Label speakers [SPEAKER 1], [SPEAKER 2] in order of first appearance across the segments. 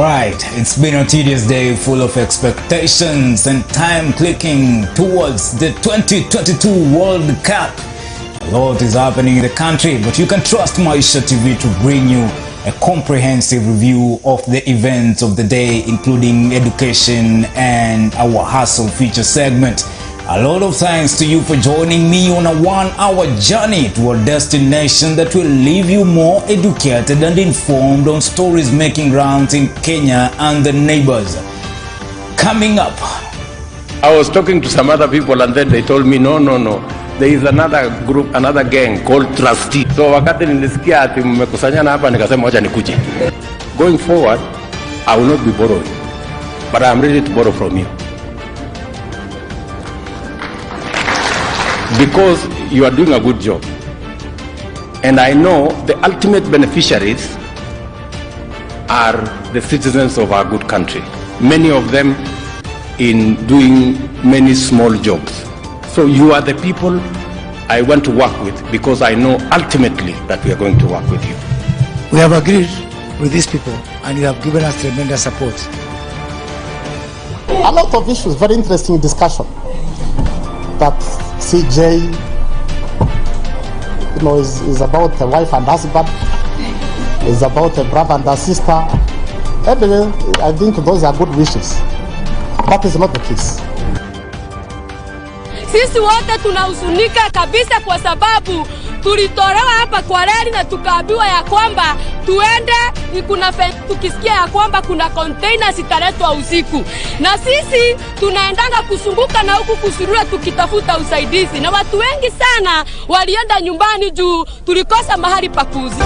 [SPEAKER 1] Alright, it's been a tedious day full of expectations and time clicking towards the 2022 World Cup. A lot is happening in the country, but you can trust Maisha TV to bring you a comprehensive review of the events of the day, including education and our hustle feature segment. A lot of thanks to you for joining me on a 1-hour journey to a destination that will leave you more educated and informed on stories making rounds in Kenya and the neighbors. Coming up,
[SPEAKER 2] I was talking to some other people and then they told me no. There is another group, another gang called Trustee. So wakati nilisikia ati mmekusanyana hapa nikasema wacha nikuje. Going forward, I will not be borrowing, but I am ready to borrow from you. Because you are doing a good job. And I know the ultimate beneficiaries are the citizens of our good country. Many of them in doing many small jobs. So you are the people I want to work with because I know ultimately that we are going to work with you.
[SPEAKER 3] We have agreed with these people and you have given us tremendous support.
[SPEAKER 4] A lot of issues, very interesting discussion. That CJ, is about a wife and husband, is about a brother and a sister. Anyway, I think those are good wishes. That is not the case.
[SPEAKER 5] Sisi wote tunahuzunika kabisa kwa sababu tulitolewa hapa kwa reli na tukaambiwa ya kwamba tuende tukisikia ya kwamba kuna containers italetwa usiku. Na sisi tunaendanga kusunguka na huku kusurura tukitafuta usaidizi. Na watu wengi sana walienda nyumbani juu tulikosa mahali pa kuuzi.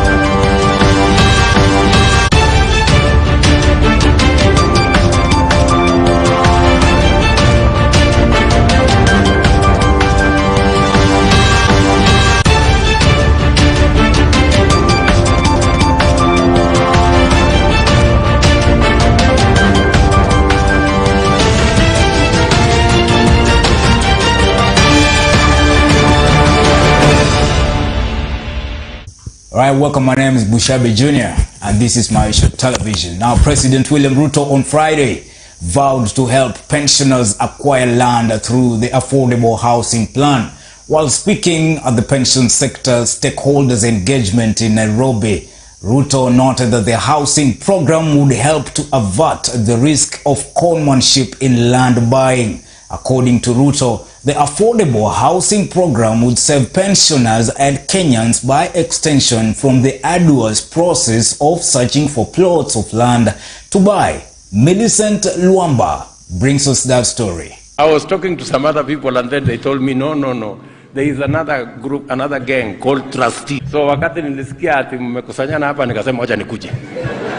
[SPEAKER 1] Alright, welcome. My name is Bushabe Jr. and this is Maisha Television. Now, President William Ruto on Friday vowed to help pensioners acquire land through the affordable housing plan. While speaking at the pension sector stakeholders engagement in Nairobi, Ruto noted that the housing program would help to avert the risk of conmanship in land buying. According to Ruto, the affordable housing program would save pensioners and Kenyans by extension from the arduous process of searching for plots of land to buy. Millicent Luamba brings us that story.
[SPEAKER 2] I was talking to some other people and then they told me no. There is another group, another gang called Trustee. So wakati nilisikia ati mmekusanyana hapa nikasema wacha nikuje.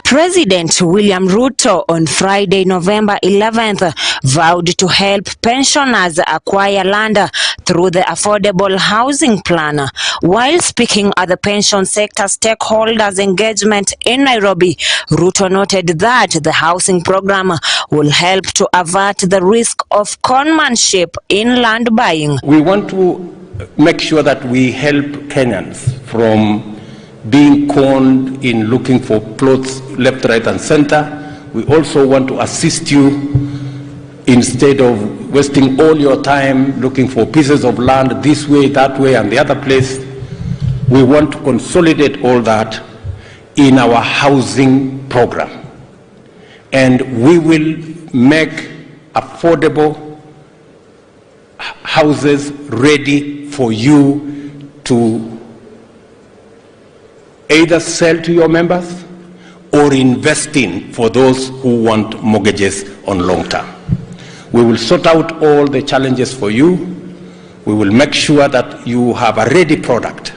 [SPEAKER 6] President William Ruto on Friday, November 11th, vowed to help pensioners acquire land through the affordable housing plan. While speaking at the pension sector stakeholders engagement in Nairobi, Ruto noted that the housing program will help to avert the risk of conmanship in land buying.
[SPEAKER 2] We want to make sure that we help Kenyans from being conned in looking for plots left, right, and center. We also want to assist you instead of wasting all your time looking for pieces of land this way, that way, and the other place. We want to consolidate all that in our housing program. And we will make affordable houses ready for you to either sell to your members or invest in for those who want mortgages on long term. We will sort out all the challenges for you. We will make sure that you have a ready product.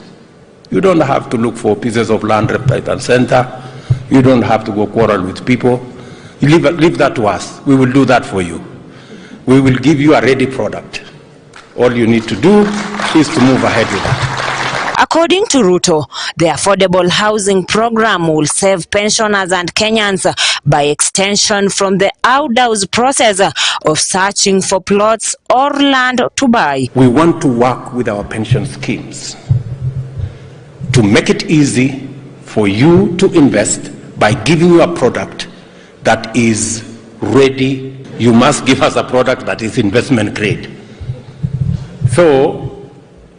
[SPEAKER 2] You don't have to look for pieces of land left, right, and center. You don't have to go quarrel with people. You leave that to us. We will do that for you. We will give you a ready product. All you need to do is to move ahead with that.
[SPEAKER 6] According to Ruto, the affordable housing program will save pensioners and Kenyans by extension from the arduous process of searching for plots or land to buy.
[SPEAKER 2] We want to work with our pension schemes to make it easy for you to invest by giving you a product that is ready. You must give us a product that is investment grade. So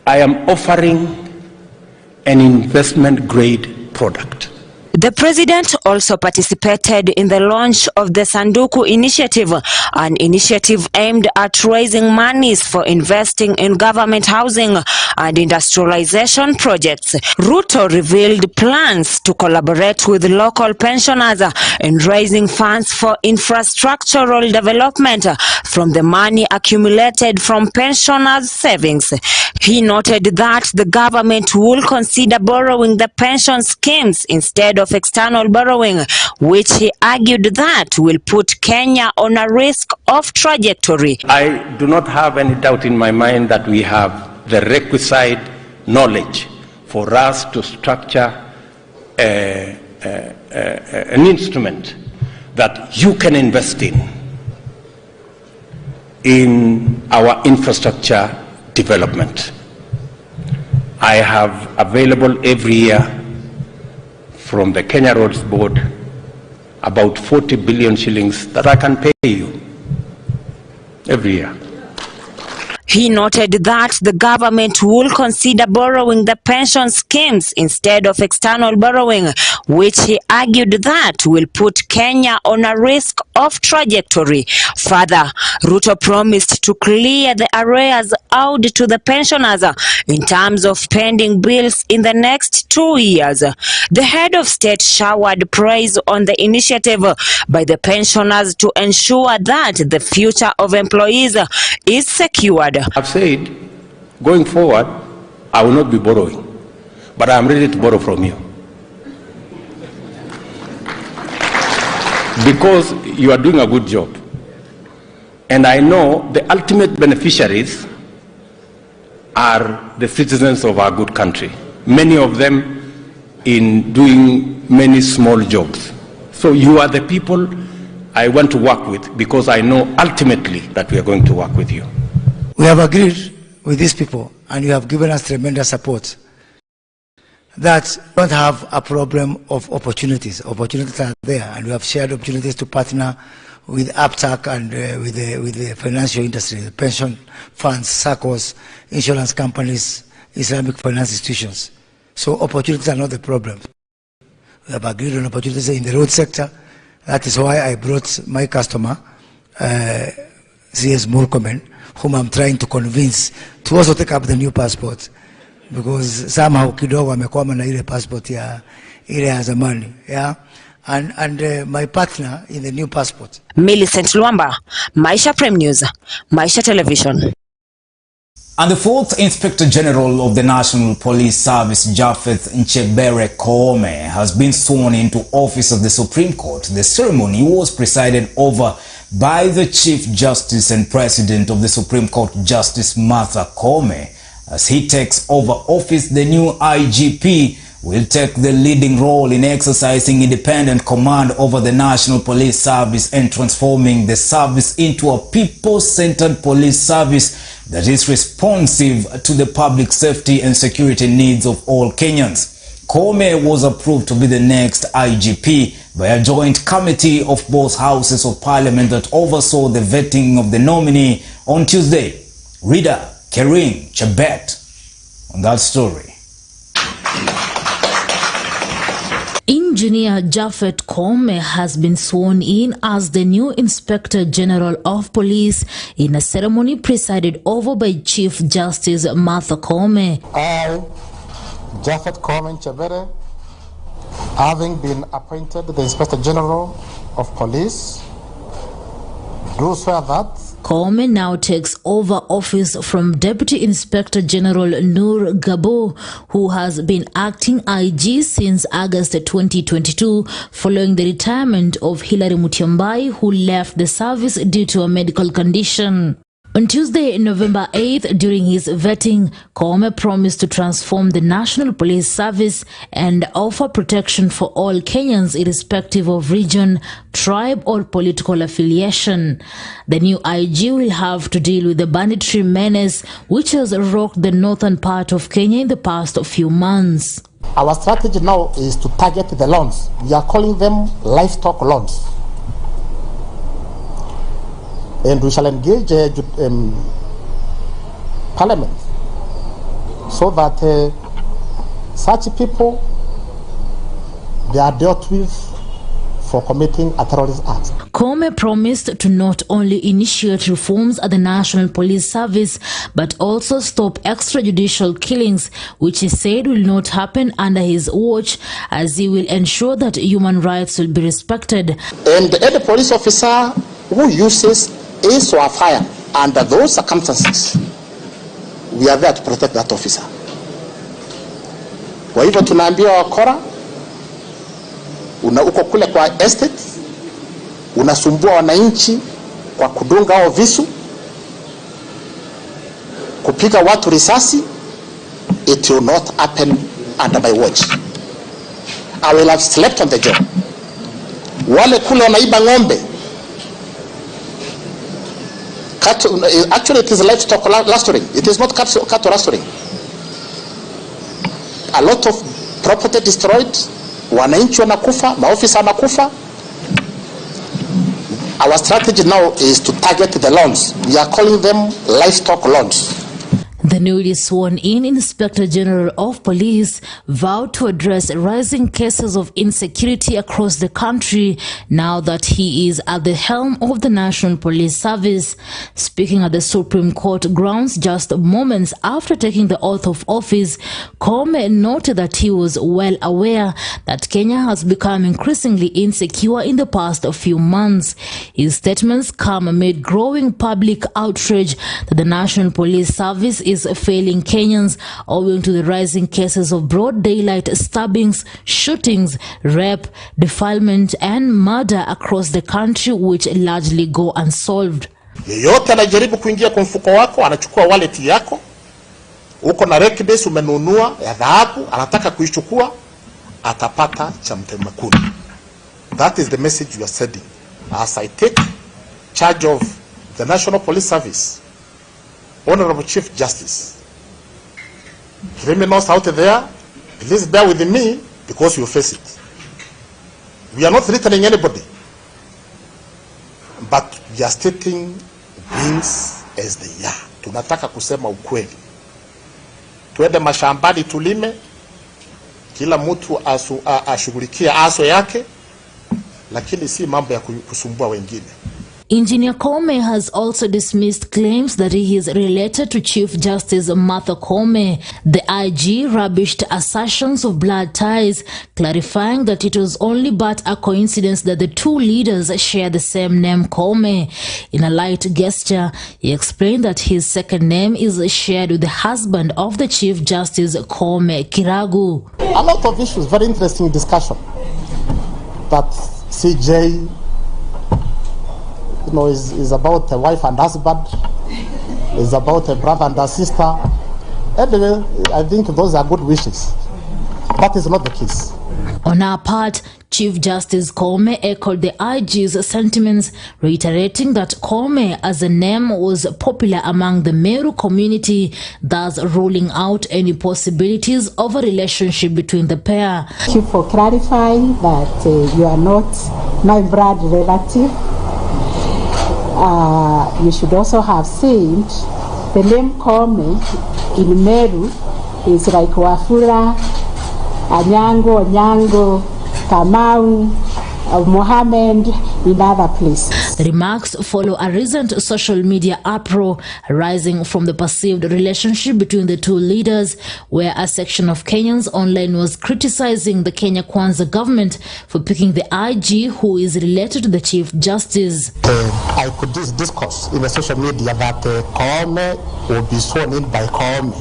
[SPEAKER 2] I am offering an investment grade product.
[SPEAKER 6] The president also participated in the launch of the Sanduku initiative, an initiative aimed at raising monies for investing in government housing and industrialization projects. Ruto revealed plans to collaborate with local pensioners in raising funds for infrastructural development from the money accumulated from pensioners' savings. He noted that the government will consider borrowing the pension schemes instead of external borrowing, which he argued that will put Kenya on a risk of trajectory.
[SPEAKER 2] I do not have any doubt in my mind that we have the requisite knowledge for us to structure an instrument that you can invest in our infrastructure development. I have available every year from the Kenya Roads Board about 40 billion shillings that I can pay you every year.
[SPEAKER 6] He noted that the government will consider borrowing the pension schemes instead of external borrowing, which he argued that will put Kenya on a risk of trajectory. Further, Ruto promised to clear the arrears owed to the pensioners in terms of pending bills in the next 2 years. The head of state showered praise on the initiative by the pensioners to ensure that the future of employees is secured.
[SPEAKER 2] I've said, going forward, I will not be borrowing, but I am ready to borrow from you. Because you are doing a good job. And I know the ultimate beneficiaries are the citizens of our good country. Many of them in doing many small jobs. So you are the people I want to work with, because I know ultimately that we are going to work with you.
[SPEAKER 3] We have agreed with these people, and you have given us tremendous support, that we don't have a problem of opportunities. Opportunities are there, and we have shared opportunities to partner with APTAC and with the financial industry, the pension funds, SACCOs, insurance companies, Islamic finance institutions. So opportunities are not the problem. We have agreed on opportunities in the road sector. That is why I brought my customer, CS Murkomen, whom I'm trying to convince to also take up the new passport, because somehow kidogo amekwama na ile passport ya ile ya zamani, yeah. And my partner in the new passport.
[SPEAKER 6] Millicent Luamba, Maisha Prime News, Maisha Television.
[SPEAKER 1] And the 4th Inspector General of the National Police Service, Japheth Nchebere Koome, has been sworn into office of the Supreme Court. The ceremony was presided over by the Chief Justice and President of the Supreme Court, Justice Martha Koome. As he takes over office, the new IGP will take the leading role in exercising independent command over the National Police Service and transforming the service into a people-centered police service that is responsive to the public safety and security needs of all Kenyans. Koome was approved to be the next IGP by a joint committee of both houses of parliament that oversaw the vetting of the nominee on Tuesday. Reader Kering Chebet on that story.
[SPEAKER 7] Engineer Japheth Koome has been sworn in as the new Inspector General of Police in a ceremony presided over by Chief Justice Martha Koome.
[SPEAKER 4] I, Japheth Koome Chebere, having been appointed the Inspector General of Police, do swear that
[SPEAKER 7] Koome now takes over office from Deputy Inspector General Noor Gabo, who has been acting IG since August 2022 following the retirement of Hilary Mutyambai, who left the service due to a medical condition. On Tuesday, November 8th, during his vetting, Koome promised to transform the National Police Service and offer protection for all Kenyans irrespective of region, tribe or political affiliation. The new IG will have to deal with the banditry menace which has rocked the northern part of Kenya in the past few months.
[SPEAKER 4] our strategy now is to target the loans. We are calling them livestock loans. And we shall engage Parliament so that such people, they are dealt with for committing a terrorist act.
[SPEAKER 7] Koome promised to not only initiate reforms at the National Police Service, but also stop extrajudicial killings, which he said will not happen under his watch, as he will ensure that human rights will be respected.
[SPEAKER 4] And any police officer who uses ace or fire under those circumstances, we are there to protect that officer. Kwa hivyo tunaambia wakora, uko kule kwa estate, unasumbua wananchi kwa kudunga au visu, kupiga watu risasi, it will not happen under my watch. I will have slept on the job. Wale kule wanaiba ng'ombe, actually it is livestock rustling, it is not cattle rustling. A lot of property destroyed, wananchi wanakufa, maofisa wanakufa. Our strategy now is to target the lawns. We are calling them livestock lawns.
[SPEAKER 7] The newly sworn-in Inspector General of Police vowed to address rising cases of insecurity across the country now that he is at the helm of the National Police Service. Speaking at the Supreme Court grounds just moments after taking the oath of office, Koome noted that he was well aware that Kenya has become increasingly insecure in the past few months. His statements come amid growing public outrage that the National Police Service is failing Kenyans owing to the rising cases of broad daylight stabbings, shootings, rape, defilement and murder across the country, which largely go unsolved.
[SPEAKER 4] Yeyote anajaribu kuingia kwa mfuko wako, anachukua wallet yako, uko na rekbase umenunua ya dhahabu, anataka kuichukua, atapata cha mtemakuni. That is the message you are sending. As I take charge of the National Police Service, Honorable Chief Justice, criminals out there, please bear with me because you face it. We are not threatening anybody, but we are stating things as they are. Tunataka kusema ukweli. Tuende mashambani tulime, kila mtu ashughulikia aso yake, lakini si mambo ya kusumbua wengine.
[SPEAKER 7] Engineer Koome has also dismissed claims that he is related to Chief Justice Martha Koome. The IG rubbished assertions of blood ties, clarifying that it was only but a coincidence that the two leaders share the same name, Koome. In a light gesture, he explained that his second name is shared with the husband of the Chief Justice, Koome Kiragu.
[SPEAKER 4] A lot of issues, very interesting discussion that CJ is about a wife and husband, is about a brother and a sister. Anyway, I think those are good wishes. That is not the case.
[SPEAKER 7] On our part, Chief Justice Koome echoed the IG's sentiments, reiterating that Koome as a name was popular among the Meru community, thus ruling out any possibilities of a relationship between the pair.
[SPEAKER 8] Thank you for clarifying that you are not my blood relative. You should also have seen the name Koome in Meru is like Wafula, Onyango, Kamau, Mohammed in other places.
[SPEAKER 7] The remarks follow a recent social media uproar arising from the perceived relationship between the two leaders, where a section of Kenyans online was criticizing the Kenya Kwanza government for picking the IG who is related to the Chief Justice.
[SPEAKER 4] I could discuss in the social media that Koome will be sworn in by Koome.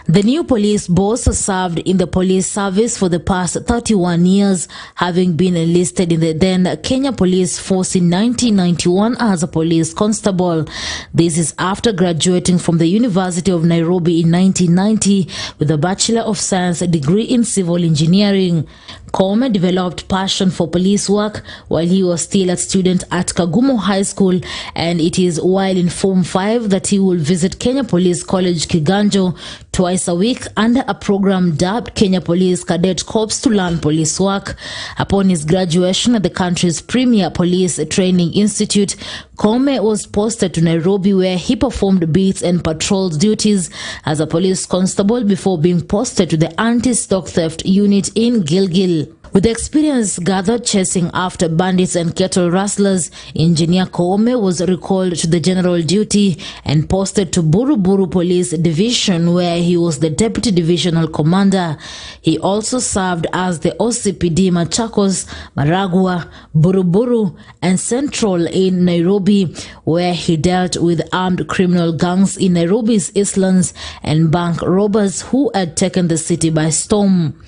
[SPEAKER 7] The new police boss served in the police service for the past 31 years, having been enlisted in the then Kenya Police Force in 1991 as a police constable. This is after graduating from the University of Nairobi in 1990 with a Bachelor of Science degree in Civil Engineering. Koome developed passion for police work while he was still a student at Kagumo High School, and it is while in Form 5 that he will visit Kenya Police College Kiganjo twice a week under a program dubbed Kenya Police Cadet Corps to learn police work. Upon his graduation at the country's premier police training institute, Koome was posted to Nairobi, where he performed beats and patrol duties as a police constable before being posted to the anti-stock theft unit in Gilgil. With experience gathered chasing after bandits and cattle rustlers, Engineer Koome was recalled to the general duty and posted to Buruburu Police Division, where he was the Deputy Divisional Commander. He also served as the OCPD Machakos, Maragua, Buruburu, and Central in Nairobi, where he dealt with armed criminal gangs in Nairobi's Eastlands and bank robbers who had taken the city by storm.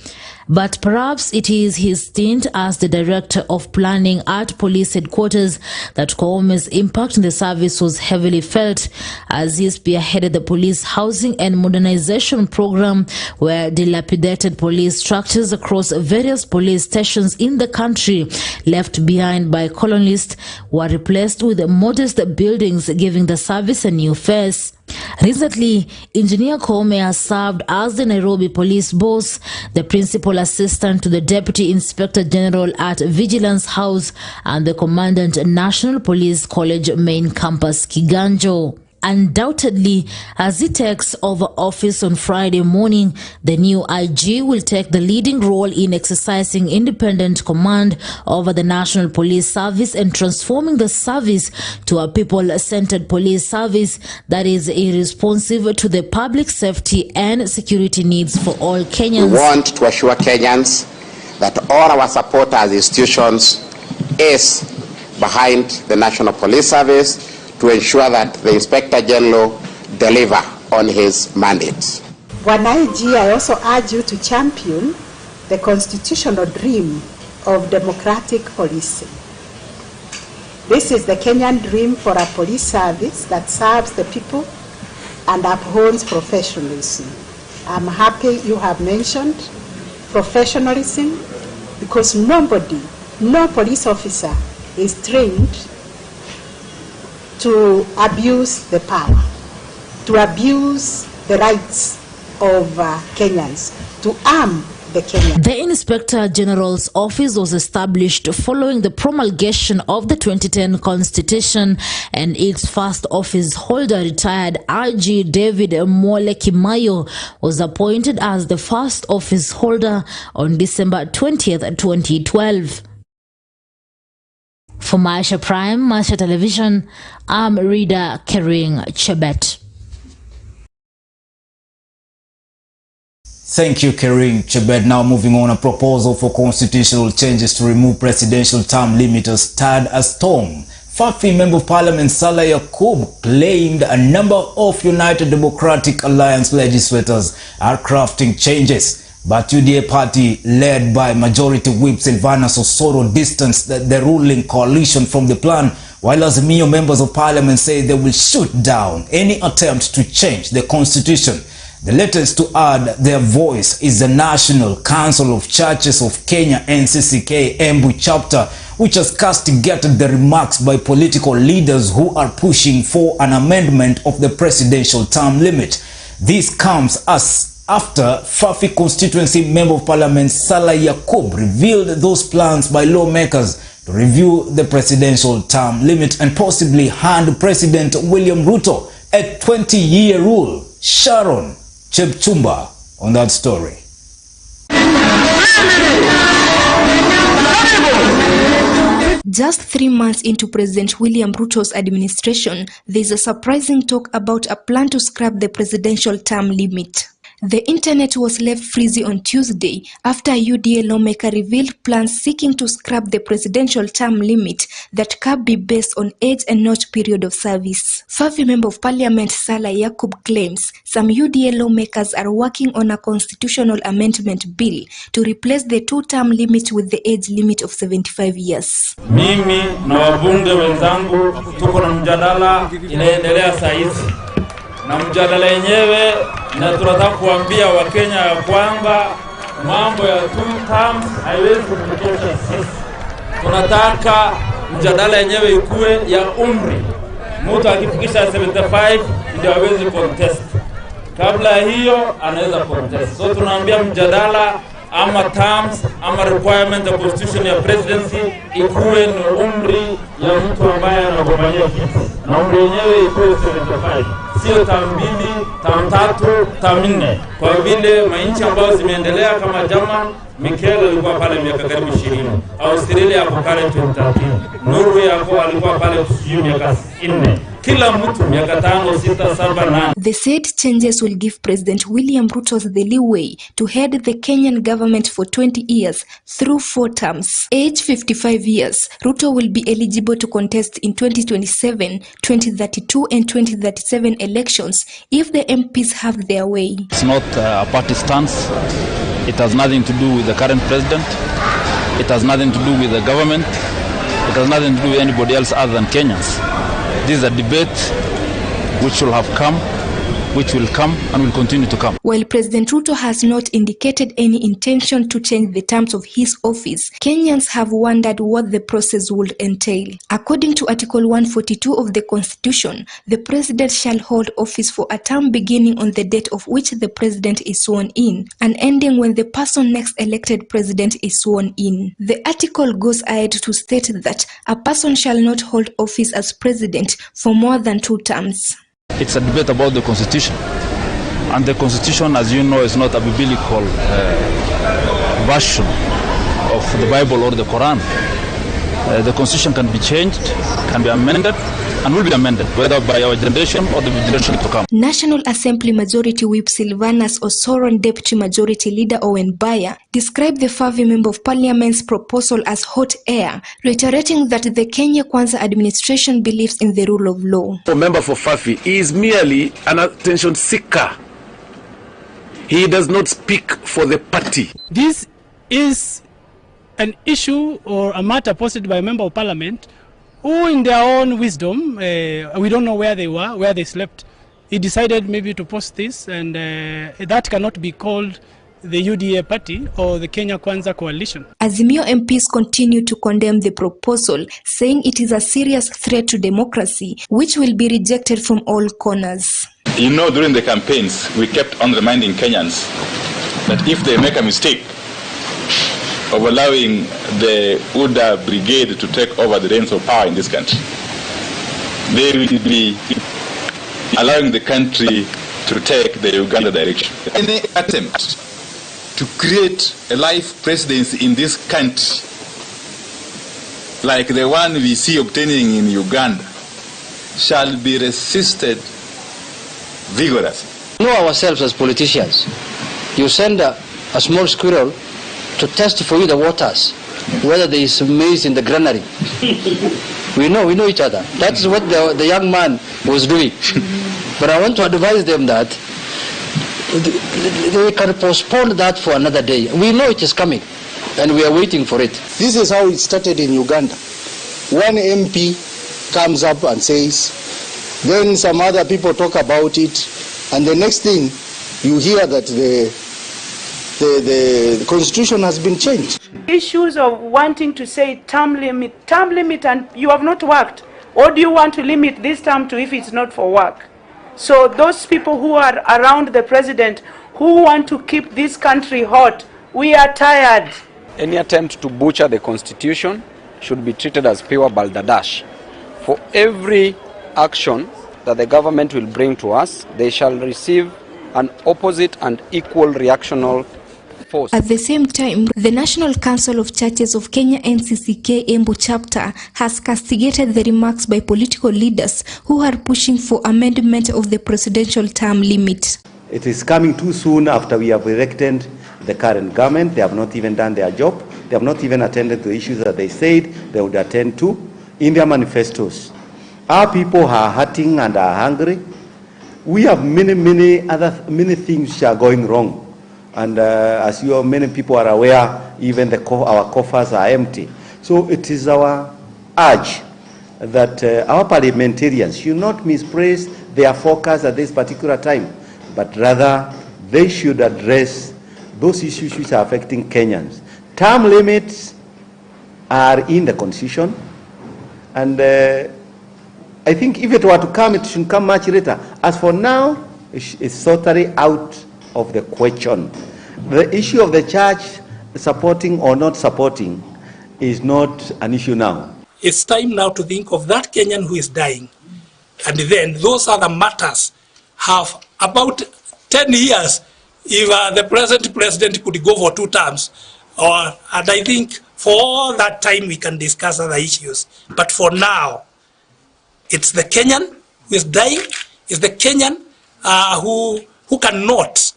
[SPEAKER 7] But perhaps it is his stint as the Director of Planning at Police Headquarters that Koome's impact in the service was heavily felt, as he spearheaded the police housing and modernization program, where dilapidated police structures across various police stations in the country left behind by colonialists were replaced with modest buildings, giving the service a new face. Recently, Engineer Koome has served as the Nairobi Police Boss, the Principal Assistant to the Deputy Inspector General at Vigilance House, and the Commandant National Police College Main Campus Kiganjo. Undoubtedly, as he takes over office on Friday morning, the new IG will take the leading role in exercising independent command over the National Police Service and transforming the service to a people-centered police service that is responsive to the public safety and security needs for all Kenyans.
[SPEAKER 9] We want to assure Kenyans that all our support as institutions is behind the National Police Service to ensure that the Inspector General deliver on his mandate.
[SPEAKER 8] One IG, I also urge you to champion the constitutional dream of democratic policing. This is the Kenyan dream for a police service that serves the people and upholds professionalism. I'm happy you have mentioned professionalism, because no police officer is trained to abuse the power, to abuse the rights of Kenyans, to arm the Kenyans.
[SPEAKER 7] The Inspector General's office was established following the promulgation of the 2010 Constitution, and its first office holder, retired IG David Mwole Kimayo, was appointed as the first office holder on December 20th, 2012. For Maisha Prime, Maisha Television, I'm Rida Kering Chebet.
[SPEAKER 1] Thank you, Kering Chebet. Now moving on, a proposal for constitutional changes to remove presidential term limit has stirred a storm. Fafi Member of Parliament Salah Yakub claimed a number of United Democratic Alliance legislators are crafting changes. But UDA party, led by Majority Whip Silvanus Osoro, distanced the ruling coalition from the plan, while Azimio members of parliament say they will shoot down any attempt to change the constitution. The latest to add their voice is the National Council of Churches of Kenya, NCCK, Embu chapter, which has castigated the remarks by political leaders who are pushing for an amendment of the presidential term limit. This comes as after Fafi constituency Member of Parliament Salah Yakub revealed those plans by lawmakers to review the presidential term limit and possibly hand President William Ruto a 20-year rule. Sharon Chepchumba on that story.
[SPEAKER 10] Just 3 months into President William Ruto's administration, there is a surprising talk about a plan to scrap the presidential term limit. The internet was left frizzy on Tuesday after a UDA lawmaker revealed plans seeking to scrap the presidential term limit that can be based on age and not period of service. Fafi Member of Parliament Salah Yakub claims some UDA lawmakers are working on a constitutional amendment bill to replace the two-term limit with the age limit of 75 years.
[SPEAKER 11] Mimi na wabunge wenzangu tuko na mjadala inaendelea saizi. Na mjadala yenyewe na tunataka kuambia Wakenya ya kwamba mambo ya 2 terms haiwezi kutukosha sisi. Tunataka mjadala yenyewe ikuwe ya umri. Mtu akifikisha 75 ndio hawezi contest. Kabla hiyo anaweza contest. So tunaambia mjadala ama terms ama requirement ya constitution ya presidency ikuwe ni umri ya mtu ambaye anagombania kiti. Na umri yenyewe ikuwe 75. Sio term 2, term 3, term 4. Kwa vile mainchi ambayo zimeendelea kama German, Mikel alikuwa pale miaka karibu 20. Australia yako pale 2013. Norway alikuwa pale miaka 4. Kila mtu miaka 5, 6, 7, 8.
[SPEAKER 10] The said changes will give President William Ruto the leeway to head the Kenyan government for 20 years through 4 terms. Age 55 years, Ruto will be eligible to contest in 2027, 2032 and 2037 elections if the MPs have their way.
[SPEAKER 12] It's not a party stance. It has nothing to do with the current president. It has nothing to do with the government. It has nothing to do with anybody else other than Kenyans. This is a debate which will come, and will continue to come.
[SPEAKER 10] While President Ruto has not indicated any intention to change the terms of his office, Kenyans have wondered what the process would entail. According to Article 142 of the Constitution, the President shall hold office for a term beginning on the date of which the President is sworn in, and ending when the person next elected President is sworn in. The article goes ahead to state that a person shall not hold office as President for more than 2 terms.
[SPEAKER 12] It's a debate about the Constitution. And the Constitution, as you know, is not a biblical version of the Bible or the Quran. The Constitution can be changed, can be amended, and will be amended, whether by our generation or the generation to come.
[SPEAKER 10] National Assembly Majority Whip Sylvanus Osoro and Deputy Majority Leader Owen Baya described the Favi Member of Parliament's proposal as hot air, reiterating that the Kenya Kwanza administration believes in the rule of law.
[SPEAKER 2] For member for Fafi, he is merely an attention seeker. He does not speak for the party.
[SPEAKER 13] This is an issue or a matter posted by a member of parliament who, in their own wisdom, we don't know where they were, where they slept. He decided maybe to post this, and that cannot be called the UDA party or the Kenya Kwanza coalition.
[SPEAKER 10] Azimio MPs continue to condemn the proposal, saying it is a serious threat to democracy, which will be rejected from all corners.
[SPEAKER 14] You know, during the campaigns, we kept on reminding Kenyans that if they make a mistake of allowing the UDA brigade to take over the reins of power in this country, they will be allowing the country to take the Uganda direction. Any attempt to create a life presidency in this country, like the one we see obtaining in Uganda, shall be resisted vigorously.
[SPEAKER 15] We know ourselves as politicians. You send a small squirrel to test for you the waters, whether there is maize in the granary. We know each other. That's what the young man was doing. But I want to advise them that they can postpone that for another day. We know it is coming, and we are waiting for it.
[SPEAKER 16] This is how it started in Uganda. One MP comes up and says, then some other people talk about it, and the next thing you hear that the constitution has been changed.
[SPEAKER 17] Issues of wanting to say term limit, and you have not worked. Or do you want to limit this term to if it's not for work? So those people who are around the president who want to keep this country hot, we are tired.
[SPEAKER 18] Any attempt to butcher the constitution should be treated as pure balderdash. For every action that the government will bring to us, they shall receive an opposite and equal reactional force.
[SPEAKER 10] At the same time, the National Council of Churches of Kenya NCCK Embu chapter has castigated the remarks by political leaders who are pushing for amendment of the presidential term limit.
[SPEAKER 19] It is coming too soon after we have elected the current government. They have not even done their job. They have not even attended to the issues that they said they would attend to in their manifestos. Our people are hurting and are hungry. We have many things which are going wrong. And as many people are aware, even our coffers are empty. So it is our urge that our parliamentarians should not mispraise their focus at this particular time, but rather they should address those issues which are affecting Kenyans. Term limits are in the Constitution, and I think if it were to come, it should come much later. As for now, it's totally out of the question. The issue of the church supporting or not supporting is not an issue now.
[SPEAKER 20] It's time now to think of that Kenyan who is dying. And then those other matters have about 10 years if the present president could go for 2 terms. And I think for all that time we can discuss other issues. But for now, it's the Kenyan who is dying, it's the Kenyan who cannot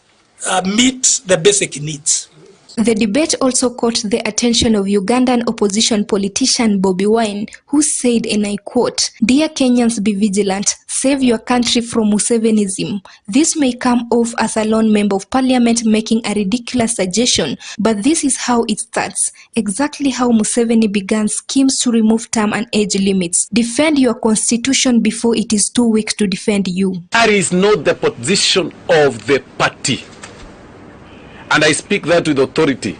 [SPEAKER 20] meet the basic needs.
[SPEAKER 10] The debate also caught the attention of Ugandan opposition politician Bobi Wine, who said, and I quote, "Dear Kenyans, be vigilant. Save your country from Musevenism." This may come off as a lone member of parliament making a ridiculous suggestion, but this is how it starts. Exactly how Museveni began schemes to remove term and age limits. Defend your constitution before it is too weak to defend you.
[SPEAKER 2] That is not the position of the party. And I speak that with authority,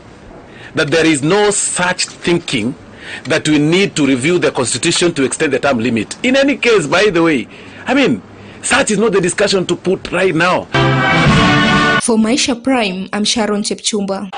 [SPEAKER 2] that there is no such thinking that we need to review the constitution to extend the term limit. In any case, by the way, I mean, such is not the discussion to put right now.
[SPEAKER 10] For Maisha Prime, I'm Sharon Chepchumba.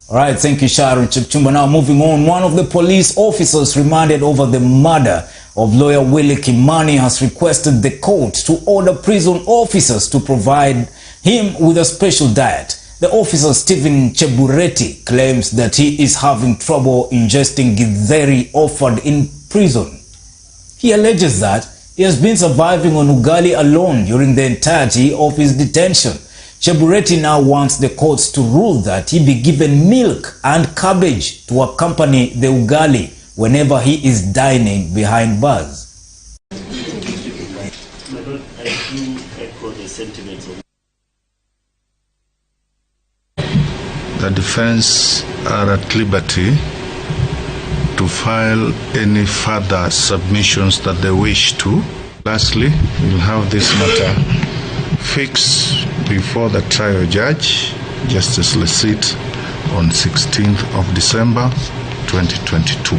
[SPEAKER 1] All right, thank you, Sharon Chepchumba. Now moving on, one of the police officers remanded over the murder of lawyer Willie Kimani has requested the court to order prison officers to provide him with a special diet. The officer, Stephen Chebureti, claims that he is having trouble ingesting githeri offered in prison. He alleges that he has been surviving on ugali alone during the entirety of his detention. Chebureti now wants the courts to rule that he be given milk and cabbage to accompany the ugali whenever he is dining behind bars.
[SPEAKER 21] I do echo the sentiments of
[SPEAKER 22] the defense are at liberty to file any further submissions that they wish to. Lastly, we'll have this matter fixed before the trial judge, Justice Lesit, on 16th of December 2022.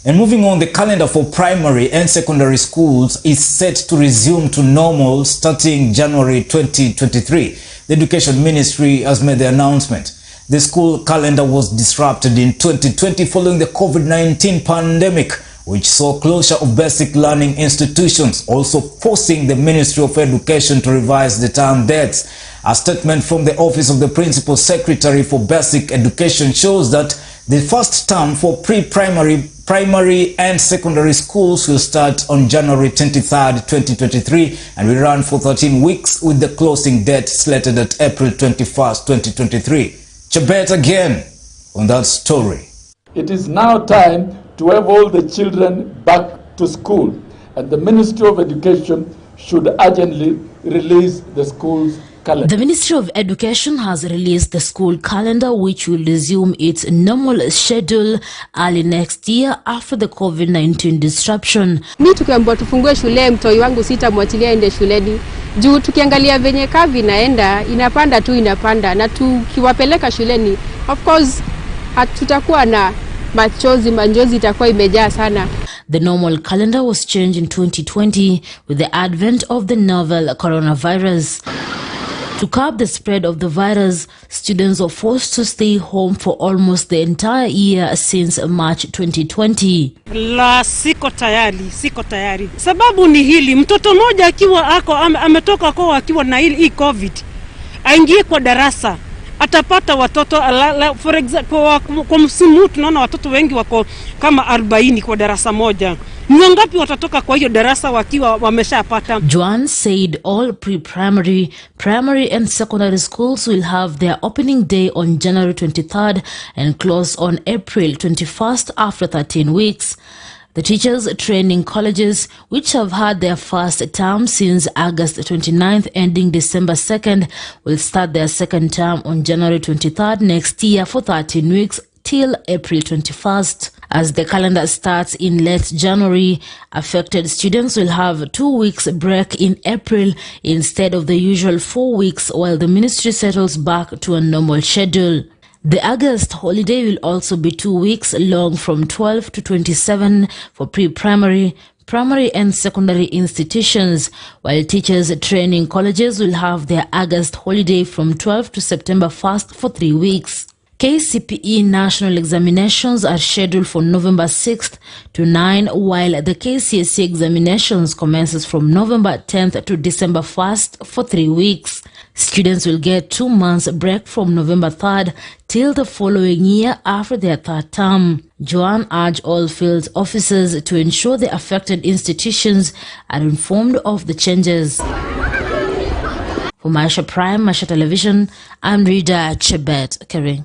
[SPEAKER 1] And moving on, the calendar for primary and secondary schools is set to resume to normal starting January 2023. The Education Ministry has made the announcement. The school calendar was disrupted in 2020 following the COVID-19 pandemic, which saw closure of basic learning institutions, also forcing the Ministry of Education to revise the term dates. A statement from the Office of the Principal Secretary for Basic Education shows that the first term for primary and secondary schools will start on January 23rd, 2023 and will run for 13 weeks with the closing date slated at April 21st, 2023. Chebet again on that story.
[SPEAKER 23] It is now time to have all the children back to school, and the Ministry of Education should urgently release the school's calendar.
[SPEAKER 7] The Ministry of Education has released the school calendar, which will resume its normal schedule early next year after the COVID-19 disruption.
[SPEAKER 5] Mi tukiambiwa tufungue shule, mtoi wangu sitamwachilia ende shuleni. Juu tukiangalia venye kavi inaenda, inapanda tu inapanda, na tukiwapeleka shuleni, of course tutakuwa na machozi, manjozi itakuwa imejaa sana.
[SPEAKER 7] The normal calendar was changed in 2020 with the advent of the novel coronavirus. To curb the spread of the virus, students were forced to stay home for almost the entire year since March 2020.
[SPEAKER 24] Siko tayari. Sababu ni hili, mtoto mmoja akiwa ametoka kwa akiwa na hii COVID, aingie kwa darasa, atapata watoto for example kwa msimu tunaona watoto wengi wako kama 40 kwa darasa moja. Ni ngapi watatoka kwa hiyo darasa wakiwa wameshapata?
[SPEAKER 7] Joan said all pre-primary, primary and secondary schools will have their opening day on January 23rd and close on April 21st after 13 weeks. The teachers' training colleges, which have had their first term since August 29th ending December 2nd, will start their second term on January 23rd next year for 13 weeks till April 21st. As the calendar starts in late January, affected students will have 2 weeks break in April instead of the usual 4 weeks while the ministry settles back to a normal schedule. The August holiday will also be 2 weeks long from 12 to 27 for pre-primary, primary and secondary institutions, while teachers' training colleges will have their August holiday from 12 to September 1st for 3 weeks. KCPE national examinations are scheduled for November 6th to 9, while the KCSE examinations commences from November 10th to December 1st for 3 weeks. Students will get 2 months break from November 3rd till the following year after their third term. Joanne urged all field officers to ensure the affected institutions are informed of the changes. For Maisha Prime, Maisha Television, I'm Rida Chebet Kering.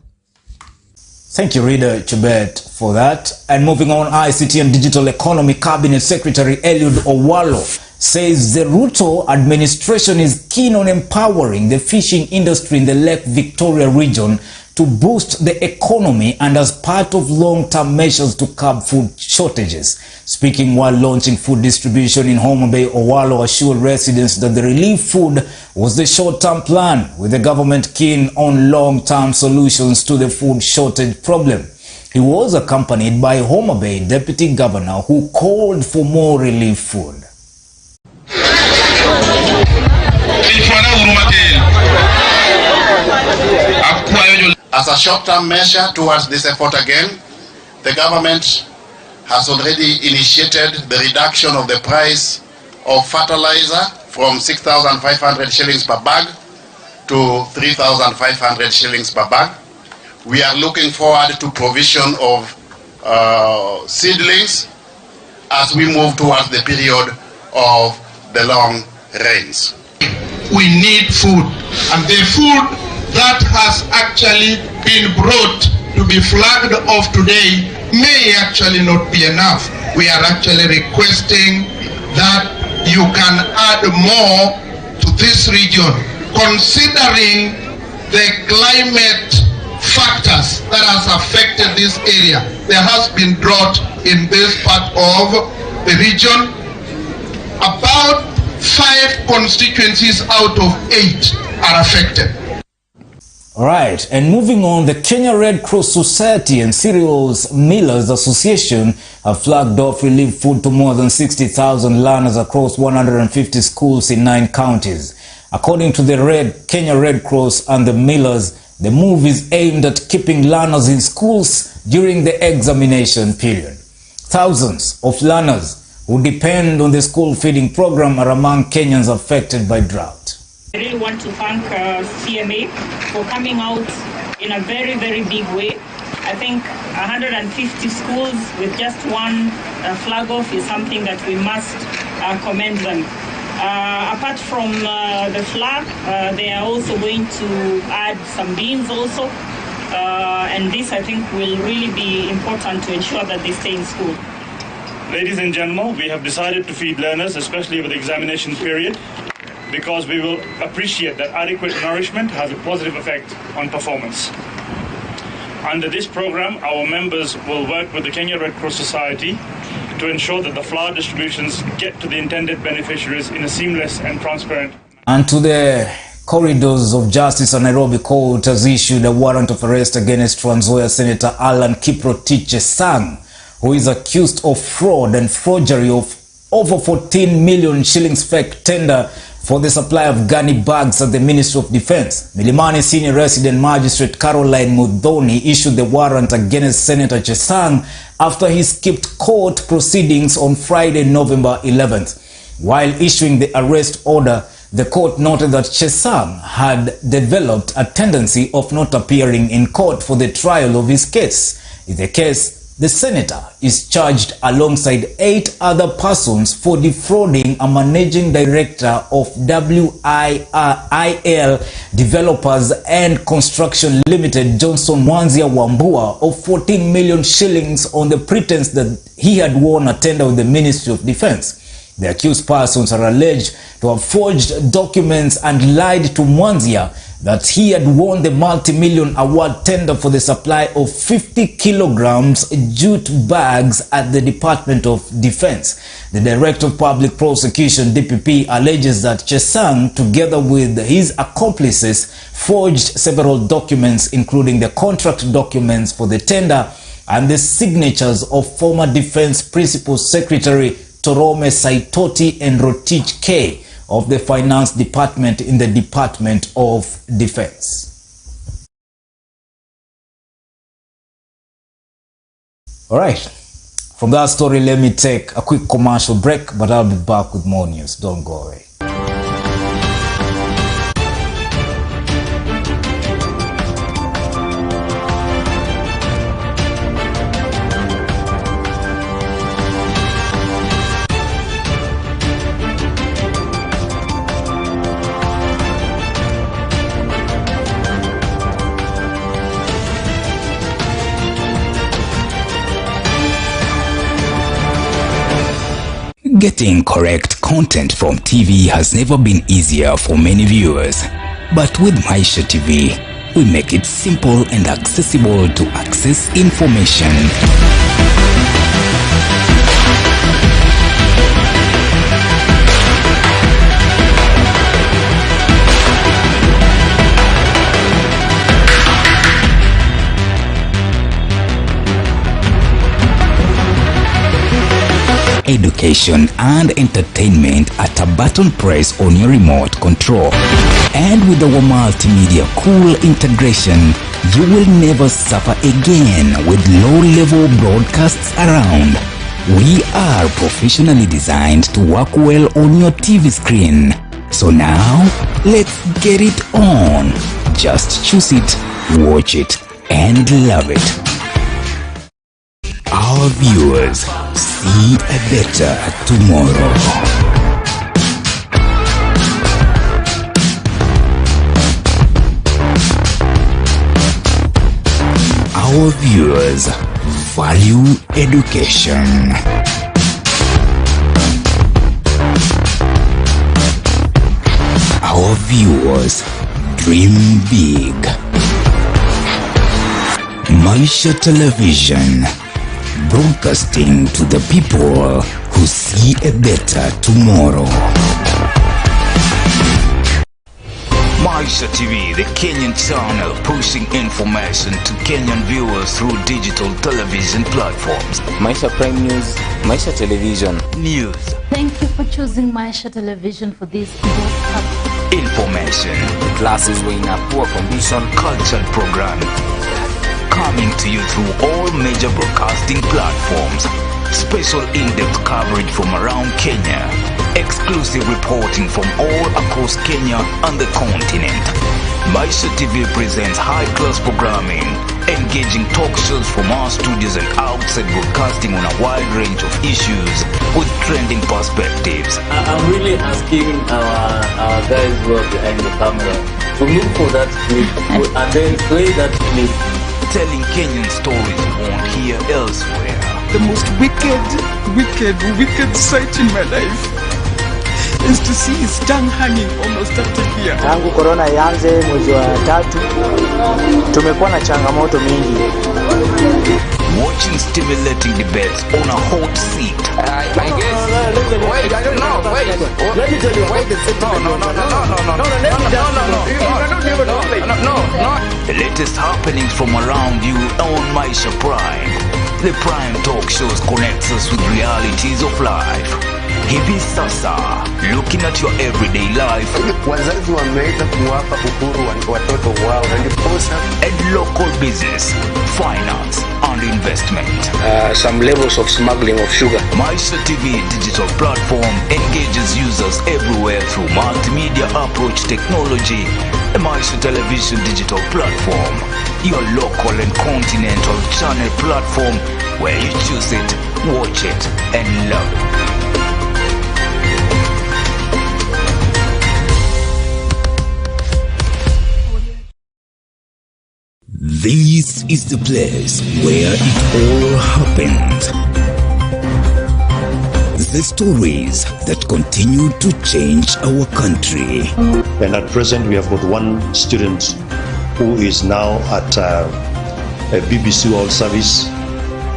[SPEAKER 1] Thank you, Rida Chebet, for that. And moving on, ICT and Digital Economy Cabinet Secretary Eliud Owalo says the Ruto administration is keen on empowering the fishing industry in the Lake Victoria region to boost the economy and as part of long-term measures to curb food shortages. Speaking while launching food distribution in Homa Bay, Owalo assured residents that the relief food was the short-term plan, with the government keen on long-term solutions to the food shortage problem. He was accompanied by Homa Bay Deputy Governor, who called for more relief food.
[SPEAKER 16] As a short-term measure towards this effort again, the government has already initiated the reduction of the price of fertilizer from 6,500 shillings per bag to 3,500 shillings per bag. We are looking forward to provision of seedlings as we move towards the period of the long rains.
[SPEAKER 3] We need food, and the food that has actually been brought to be flagged off today may actually not be enough. We are actually requesting that you can add more to this region, considering the climate factors that has affected this area. There has been drought in this part of the region. About 5 constituencies out of 8 are affected.
[SPEAKER 1] All right, and moving on, the Kenya Red Cross Society and Cereals Millers Association have flagged off relief food to more than 60,000 learners across 150 schools in 9 counties. According to the Kenya Red Cross and the Millers, the move is aimed at keeping learners in schools during the examination period. Thousands of learners who depend on the school feeding program are among Kenyans affected by drought.
[SPEAKER 4] I really want to thank CMA for coming out in a very, very big way. I think 150 schools with just one flag off is something that we must commend them. Apart from the flag, they are also going to add some beans also. And this, I think, will really be important to ensure that they stay in school.
[SPEAKER 6] Ladies and gentlemen, we have decided to feed learners, especially over the examination period, because we will appreciate that adequate nourishment has a positive effect on performance. Under this program, our members will work with the Kenya Red Cross Society to ensure that the flour distributions get to the intended beneficiaries in a seamless and transparent manner.
[SPEAKER 1] And to the corridors of justice, a Nairobi court has issued a warrant of arrest against Trans Nzoia Senator Alan Kiprotich Chesang, who is accused of fraud and forgery of over 14 million shillings fake tender for the supply of gunny bags at the Ministry of Defense. Milimani Senior Resident Magistrate Caroline Mudhoni issued the warrant against Senator Chesang after he skipped court proceedings on Friday, November 11th. While issuing the arrest order, the court noted that Chesang had developed a tendency of not appearing in court for the trial of his case. In the case, The senator is charged alongside 8 other persons for defrauding a managing director of WIL Developers and Construction Limited, Johnson Mwanzia Wambua, of 14 million shillings on the pretense that he had won a tender with the Ministry of Defense. The accused persons are alleged to have forged documents and lied to Mwanzia that he had won the multi-million award tender for the supply of 50 kilograms jute bags at the Department of Defense. The Director of Public Prosecution, DPP, alleges that Chesang, together with his accomplices, forged several documents, including the contract documents for the tender and the signatures of former Defense Principal Secretary Torome Saitoti and Rotich K of the Finance Department in the Department of Defense. All right, from that story, let me take a quick commercial break, but I'll be back with more news. Don't go away. Getting correct content from TV has never been easier for many viewers. But with Maisha TV, we make it simple and accessible to access information. Education and entertainment at a button press on your remote control. And with our multimedia cool integration, you will never suffer again with low-level broadcasts around. We are professionally designed to work well on your TV screen. So now, let's get it on. Just choose it, watch it, and love it. Our viewers, see a better tomorrow. Our viewers value education. Our viewers dream big. Maisha Television, broadcasting to the people who see a better tomorrow. Maisha TV, the Kenyan channel pushing information to Kenyan viewers through digital television platforms.
[SPEAKER 8] Maisha Prime News, Maisha Television.
[SPEAKER 1] News.
[SPEAKER 9] Thank you for choosing Maisha Television for this broadcast.
[SPEAKER 1] Information.
[SPEAKER 8] The classes were in a poor condition.
[SPEAKER 1] Cultural programming. Coming to you through all major broadcasting platforms. Special in-depth coverage from around Kenya. Exclusive reporting from all across Kenya and the continent. Maisha TV presents high-class programming, engaging talk shows from our studios and outside broadcasting on a wide range of issues with trending perspectives.
[SPEAKER 11] I'm really asking our guys who are behind the camera to look for that clip and then play that clip.
[SPEAKER 1] Telling Kenyan stories you won't hear elsewhere.
[SPEAKER 12] The most wicked sight in my life is to see his tongue hanging almost up to here.
[SPEAKER 25] Tangu corona ianze mwezi wa 3 tumekuwa na changamoto mingi.
[SPEAKER 1] Watching stimulating debates on a hot seat.
[SPEAKER 11] I guess. Wait, I don't know. Wait. Let me tell you about the
[SPEAKER 1] No. The latest happenings from around you on Maisha Prime. The Prime Talk shows connects us with realities of life. Hivi sasa, looking at your everyday life.
[SPEAKER 26] Wazazi wameweza kuwapa uhuru watoto wao na ndiposa
[SPEAKER 1] and local business, finance and investment.
[SPEAKER 27] Some levels of smuggling of sugar.
[SPEAKER 1] Maisha TV digital platform engages users everywhere through multimedia approach technology. A Maisha Television digital platform, your local and continental channel platform where you choose it, watch it, and love it. This is the place where it all happened. The stories that continue to change our country.
[SPEAKER 13] And at present, we have got one student who is now at a BBC World Service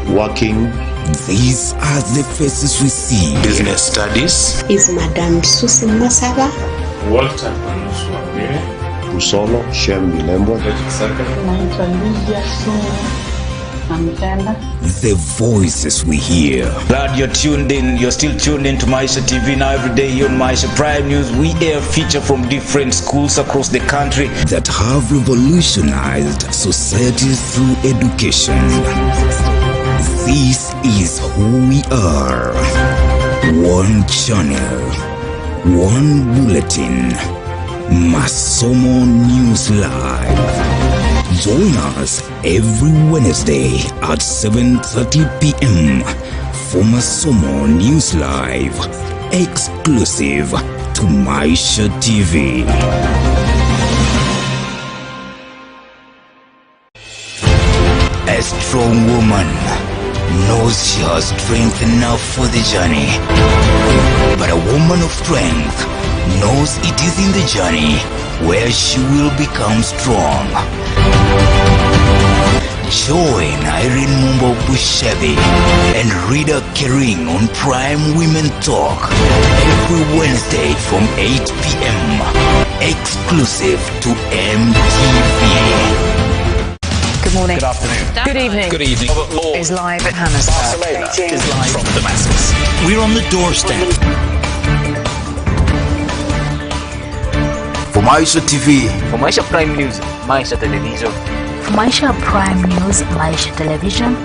[SPEAKER 13] working.
[SPEAKER 1] These are the faces we see.
[SPEAKER 13] Business studies.
[SPEAKER 14] Is Madame Susi Masaba.
[SPEAKER 13] Walter Usolo, Shem Milembo.
[SPEAKER 1] The voices we hear. Glad you're tuned in. You're still tuned in to Maisha TV. Now every day here on Maisha Prime News, we air feature from different schools across the country that have revolutionized society through education. This is who we are. One channel, one bulletin. Masomo News Live. Join us every Wednesday at 7:30 p.m. for Masomo News Live, exclusive to Maisha TV. A strong woman knows she has strength enough for the journey, but a woman of strength knows it is in the journey where she will become strong. Join Irene Mumbo Bushebi and Rita Kering on Prime Women Talk every Wednesday from 8 p.m. exclusive to MTV.
[SPEAKER 15] Good morning.
[SPEAKER 17] Good afternoon.
[SPEAKER 15] Good evening.
[SPEAKER 17] Good evening.
[SPEAKER 15] Is live at Hammersmith.
[SPEAKER 17] Barcelona is live from Damascus.
[SPEAKER 1] We're on the doorstep. For Maisha TV.
[SPEAKER 8] For Maisha Prime News, Maisha Television.
[SPEAKER 9] For Maisha Prime News, Maisha Television.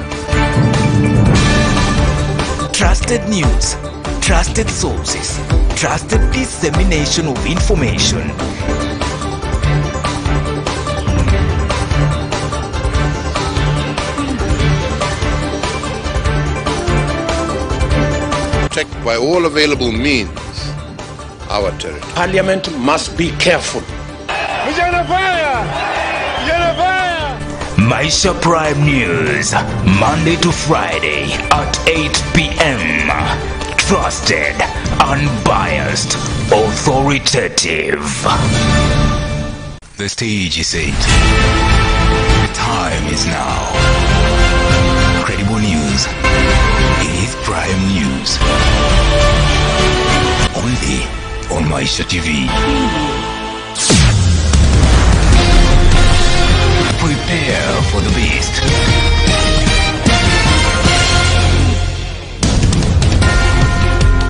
[SPEAKER 1] Trusted news, trusted sources, trusted dissemination of information.
[SPEAKER 18] Check by all available means our territory.
[SPEAKER 2] Parliament must be careful.
[SPEAKER 1] Maisha Prime News, Monday to Friday at 8 p.m. Trusted, unbiased, authoritative. The stage is set. The time is now. Credible news. It is Prime News. Only on Maisha TV. Prepare for the beast.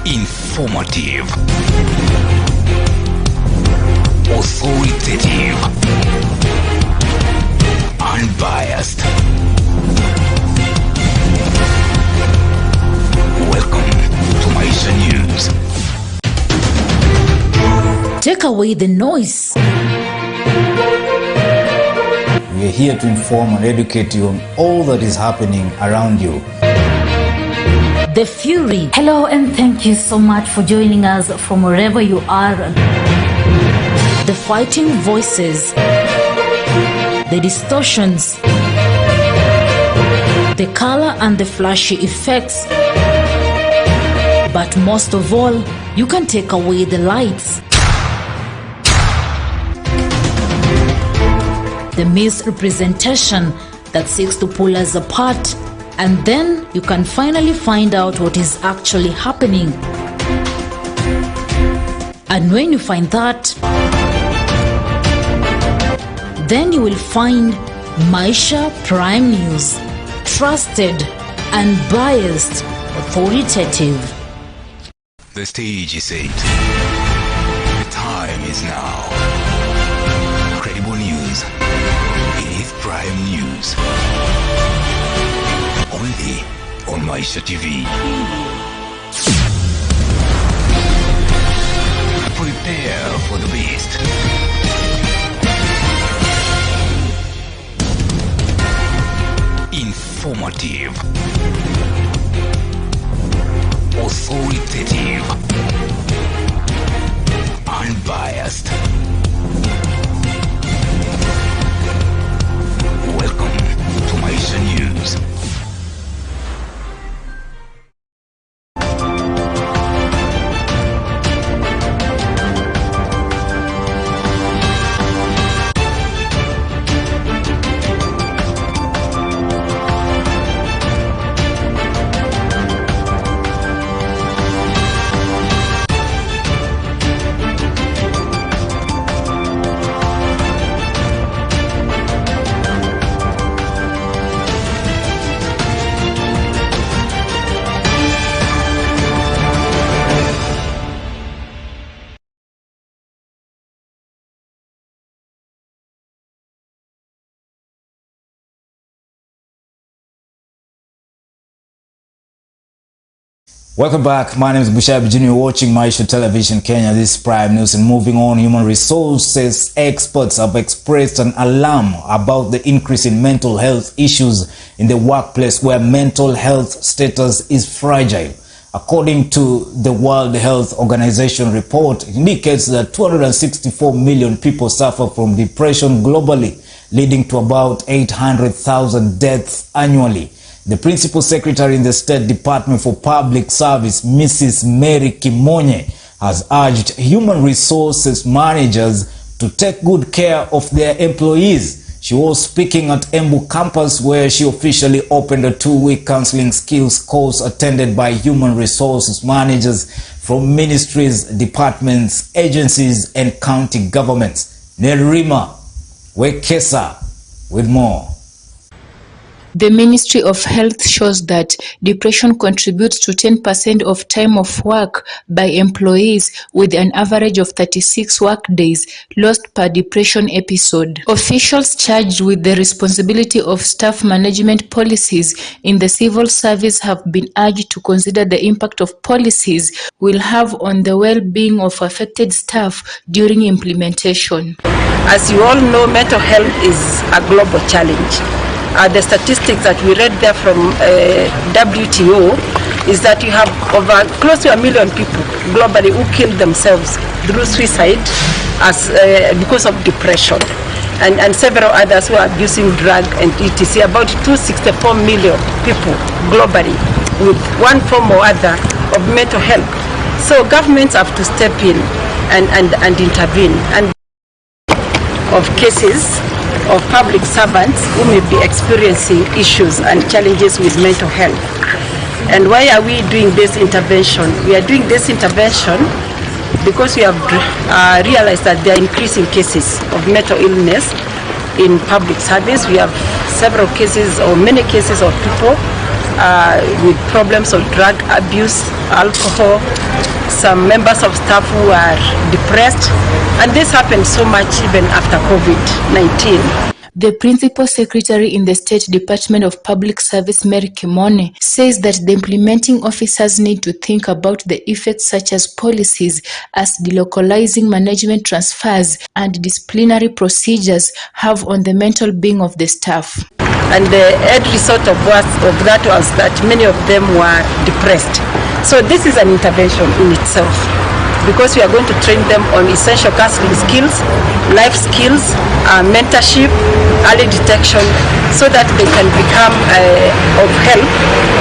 [SPEAKER 1] Informative. Authoritative. Unbiased. Welcome to Maisha News.
[SPEAKER 7] Take away the noise.
[SPEAKER 1] We are here to inform and educate you on all that is happening around you.
[SPEAKER 7] The fury.
[SPEAKER 9] Hello and thank you so much for joining us from wherever you are.
[SPEAKER 7] The fighting voices. The distortions. The color and the flashy effects. But most of all, you can take away the lights. The misrepresentation that seeks to pull us apart, and then you can finally find out what is actually happening. And when you find that, then you will find Maisha Prime News, trusted, unbiased, authoritative.
[SPEAKER 1] The stage is set. The time is now. Credible news. It is Prime News. Only on Maisha TV. Prepare for the beast. Informative. Welcome back. My name is Bushabi Junior, watching Maisha Television Kenya. This is Prime News. And moving on, human resources experts have expressed an alarm about the increase in mental health issues in the workplace, where mental health status is fragile. According to the World Health Organization report, it indicates that 264 million people suffer from depression globally, leading to about 800,000 deaths annually. The Principal Secretary in the State Department for Public Service, Mrs. Mary Kimonye, has urged human resources managers to take good care of their employees. She was speaking at Embu campus, where she officially opened a 2-week counseling skills course attended by human resources managers from ministries, departments, agencies, and county governments. Nerima Wekesa with more.
[SPEAKER 5] The Ministry of Health shows that depression contributes to 10% of time of work by employees, with an average of 36 work days lost per depression episode. Officials charged with the responsibility of staff management policies in the civil service have been urged to consider the impact of policies will have on the well-being of affected staff during implementation.
[SPEAKER 10] As you all know, mental health is a global challenge. The statistics that we read there from WTO is that you have over close to 1 million people globally who kill themselves through suicide because of depression, and several others who are abusing drugs and etc. About 264 million people globally with one form or other of mental health. So governments have to step in and intervene. And of cases of public servants who may be experiencing issues and challenges with mental health. And why are we doing this intervention? We are doing this intervention because we have realized that there are increasing cases of mental illness in public service. We have several cases or many cases of people with problems of drug abuse, alcohol, some members of staff who are depressed, and this happens so much even after COVID-19.
[SPEAKER 5] The Principal Secretary in the State Department of Public Service, Mary Kimonye, says that the implementing officers need to think about the effects such as policies as delocalizing management transfers and disciplinary procedures have on the mental being of the staff.
[SPEAKER 10] And the end result of that was that many of them were depressed. So this is an intervention in itself, because we are going to train them on essential counseling skills, life skills, mentorship, early detection, so that they can become of help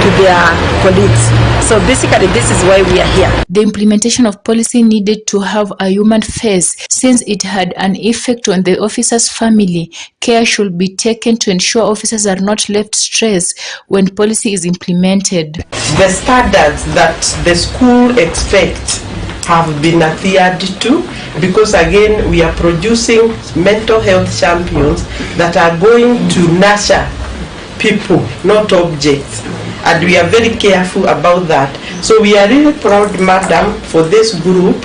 [SPEAKER 10] to their colleagues. So basically, this is why we are here.
[SPEAKER 5] The implementation of policy needed to have a human face, since it had an effect on the officer's family. Care should be taken to ensure officers are not left stressed when policy is implemented.
[SPEAKER 19] The standards that the school expects have been adhered to, because again we are producing mental health champions that are going to nurture people, not objects, and we are very careful about that. So we are really proud, madam, for this group,